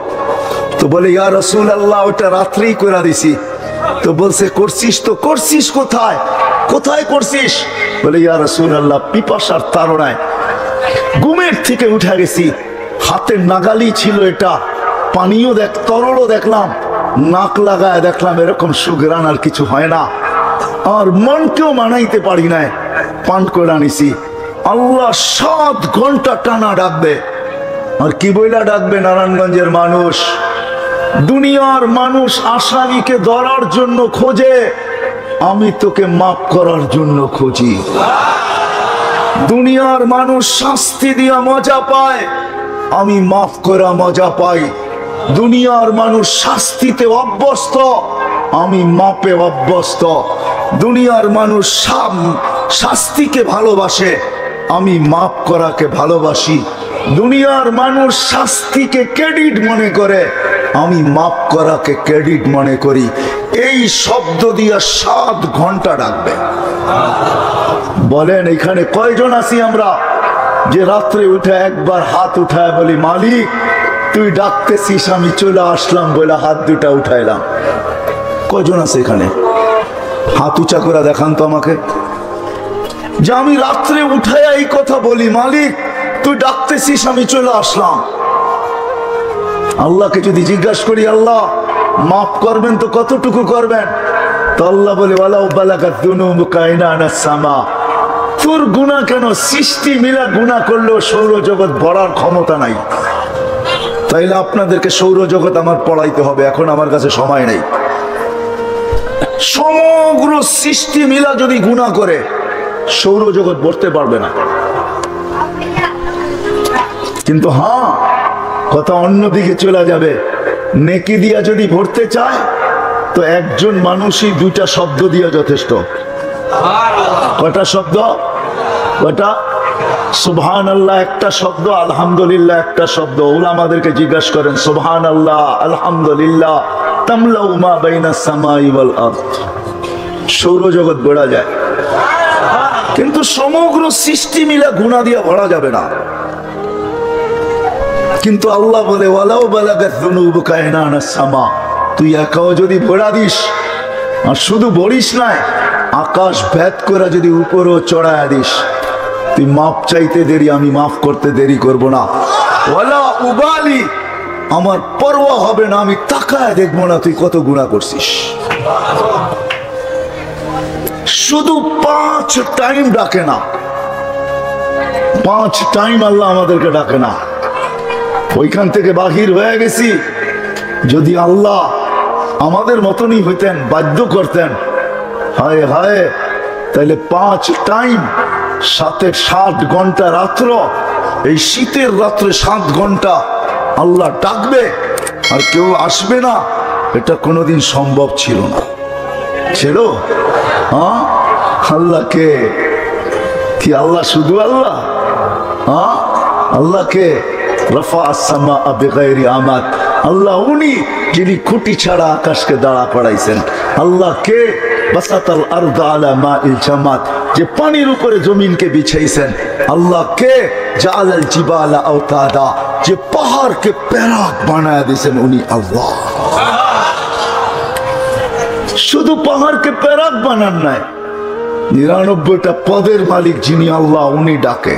তো বলে, ইয়া রাসূলুল্লাহ ওটা রাত্রেই করে দিছি। তো বলছে, করছিস তো করছিস কোথায়, কোথায় করছিস? বলে, ইয়া রাসূলুল্লাহ পিপাসার তাড়নায় ঘুমের থেকে উঠে গেছি, হাতের নাগালি ছিল এটা, পানিও তরলও দেখলাম, নাক লাগায় দেখলাম এরকম সুঘ্রাণ আর কিছু হয় না, আর মনকেও মানাইতে পারি না, পান করে আনিছি। আল্লাহ 7 ঘন্টা টানা ডাকবে। আর কি বইলা ডাকবে? নারায়ণগঞ্জের মানুষ, দুনিয়ার মানুষ আসামিকে ধরার জন্য খোঁজে, আমি তোকে মাফ করার জন্য খুঁজি। দুনিয়ার মানুষ শাস্তি দিয়া মজা পায়, আমি মাফ করা মজা পাই। দুনিয়ার মানুষ শাস্তিতে অভ্যস্ত, আমি মাপে অভ্যস্ত। দুনিয়ার মানুষ শাস্তিকে ভালোবাসে, আমি মাফ করাকে ভালোবাসি। দুনিয়ার মানুষ শাস্তিকে ক্রেডিট মনে করে, আমি মাফ করাকে ক্রেডিট মনে করি। এই শব্দ দিয়া 7 ঘন্টা ডাকবে। বলেন এখানে কয়জন আছি আমরা যে রাত্রে উঠে একবার হাত উঠায় বলি, মালিক তুই ডাকতেছিস, আমি চলে আসলাম বলে হাত দুটা উঠাইলাম? কয়জন আছে এখানে? হাত উঁচা করে দেখান তো আমাকে, যে আমি রাত্রে উঠায় এই কথা বলি, মালিক তুই ডাকতেছিস, আমি চলে আসলাম। আল্লাহকে যদি জিজ্ঞাসা করি, আল্লাহ মাফ করবেন তো কতটুকু করবেন? তো আল্লাহ বলে, ওয়ালাউ বালাগাত যুনুবুকা ইনানাস সামা। তোর গুনাহ কেন সৃষ্টি মিলা গুনাহ করলেও সৌরজগৎ ভরার ক্ষমতা নাই। তাইলে আপনাদেরকে সৌরজগৎ আমার পড়াইতে হবে, এখন আমার কাছে সময় নেই। সমগ্র সৃষ্টি মিলা যদি গুনাহ করে সৌরজগৎ ভরতে পারবে না। কিন্তু হ্যাঁ, কথা অন্যদিকে চলে যাবে। নেকি দিয়া যদি ভরতে চায় তো একজন মানুষই 2টা শব্দ দিয়া যথেষ্ট। কয়টা শব্দ? কয়টা? সুবহানাল্লাহ একটা শব্দ, আলহামদুলিল্লাহ একটা শব্দ। উলামাদেরকে জিজ্ঞাসা করেন, সুবহানাল্লাহ আলহামদুলিল্লাহ তামলাউ মা বাইনাস সামাই ওয়াল আরদ। সৌরজগৎ ভরা যায়, কিন্তু সমগ্র সৃষ্টি মিলা গুনাহ দিয়া ভরা যাবে না। কিন্তু আল্লাহ বলে, ওয়ালাউ বালাগাত যুনুবুকা ইনানাস সামা। তুই একাও যদি ভরা দিস, আর শুধু ভরিস না, আকাশ ভেদ করে যদি উপরও চড়ায় দিস, তুই মাফ চাইতে দেরি, আমি মাফ করতে দেরি করব না। ওয়ালা উবালি, আমার পরোয়া হবে না, আমি তাকায় দেখবো না তুই কত গুনাহ করছিস। শুধু 5 টাইম ডাকে না, 5 টাইম আল্লাহ আমাদেরকে ডাকে না। ওইখান থেকে বাহির হয়ে গেছি, যদি আল্লাহ আমাদের মতনই হইতেন, বাধ্য করতেন, হায় হায়, তাহলে 5 টাইম, সাথে 7 ঘন্টা রাত্র, এই শীতের রাত্রে 7 ঘন্টা আল্লাহ ডাকবে আর কেউ আসবে না, এটা কোনোদিন সম্ভব ছিল না। ছিল? হ্যাঁ, আল্লাহকে কি? আল্লাহ শুধু আল্লাহ? হ্যাঁ, আল্লাহকে রাফা আস-সামা বিগাইরি আমাদ, আল্লাহ উনি যিনি খুঁটি ছাড়া আকাশকে দাঁড়া করাইছেন। আল্লাহ কে? বাসাতাল আরদা আলা মাইল জামাদ, যে পানির উপরে জমিনকে বিছাইছেন। আল্লাহ কে? জাআলাল জিবালা আওতাদা, যে পাহাড়কে প্যারাক বানায় দিয়েছেন উনি আল্লাহ। শুধু পাহাড়কে প্যারাক বানান নাই, 99টা পদের মালিক যিনি আল্লাহ উনি ডাকে।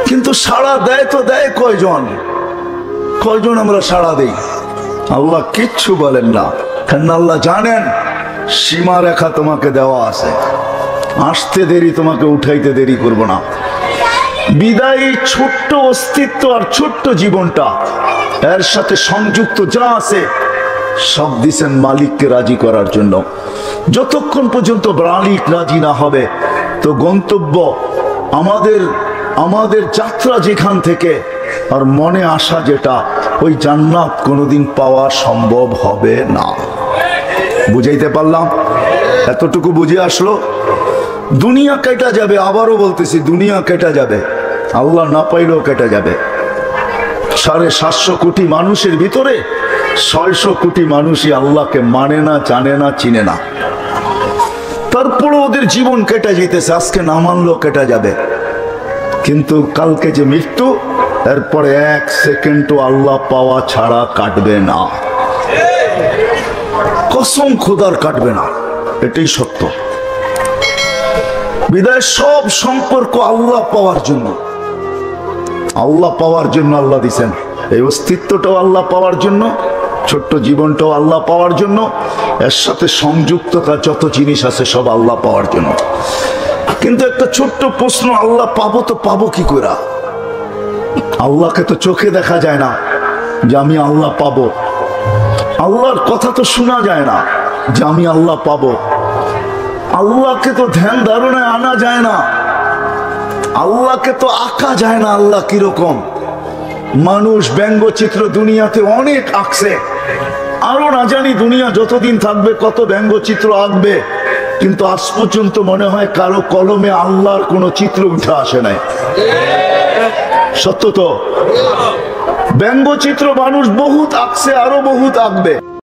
কিন্তু সাড়া দেয় তো দেয় কয়জন? কয়জন আমরা সাড়া দেই? আল্লাহ কিচ্ছু বলেন না, কারণ আল্লাহ জানেন সীমা রেখা তোমাকে দেওয়া আছে, আসতে দেরি, তোমাকে উঠাইতে দেরি করব না। বিদায়ী ছোট্ট অস্তিত্ব আর ছোট্ট জীবনটা, এর সাথে সংযুক্ত যা আছে সব দিছেন মালিককে রাজি করার জন্য। যতক্ষণ পর্যন্ত মালিক রাজি না হবে, তো গন্তব্য আমাদের যাত্রা যেখান থেকে আর মনে আসা যেটা, ওই জান্নাত কোনোদিন পাওয়া সম্ভব হবে না। বুঝাইতে পারলাম? এতটুকু বুঝে আসলো? দুনিয়া কেটে যাবে, আবারও বলতেছি দুনিয়া কেটে যাবে, আল্লাহ না পাইলেও কেটে যাবে। 750 কোটি মানুষের ভিতরে 600 কোটি মানুষই আল্লাহকে মানে না, জানে না, চিনে না। তারপরে ওদের জীবন কেটে যেতেছে, আজকে না মানলেও কেটে যাবে। কিন্তু কালকে যে মৃত্যু, এরপরে 1 সেকেন্ডও আল্লাহ পাওয়া ছাড়া কাটবে না। কসম খোদার কাটবে না, এটাই সত্য। বিদায় সব সম্পর্ক আল্লাহ পাওয়ার জন্য, আল্লাহ পাওয়ার জন্য আল্লাহ দিছেন। এই অস্তিত্বটাও আল্লাহ পাওয়ার জন্য, ছোট্ট জীবনটাও আল্লাহ পাওয়ার জন্য, এর সাথে সংযুক্ততা যত জিনিস আছে সব আল্লাহ পাওয়ার জন্য। কিন্তু একটা ছোট্ট প্রশ্ন, আল্লাহ পাবো তো পাবো কি করে? আল্লাহকে তো চোখে দেখা যায় না যে আমি আল্লাহ পাবো, আল্লাহর কথা তো শোনা যায় না যে আমি আল্লাহ পাবো, আল্লাহকে তো ধ্যান ধারণায় আনা যায় না, আল্লাহকে তো আঁকা যায় না আল্লাহ কিরকম। মানুষ ব্যঙ্গচিত্র দুনিয়াতে অনেক আঁকছে, আরো না জানি দুনিয়া যতদিন থাকবে কত ব্যঙ্গচিত্র আঁকবে, কিন্তু আজ পর্যন্ত মনে হয় কারো কলমে আল্লাহর কোনো চিত্র উঠে আসে নাই। সত্য তো? ব্যঙ্গচিত্র মানুষ বহুত আঁকছে, আরো বহুত আঁকবে।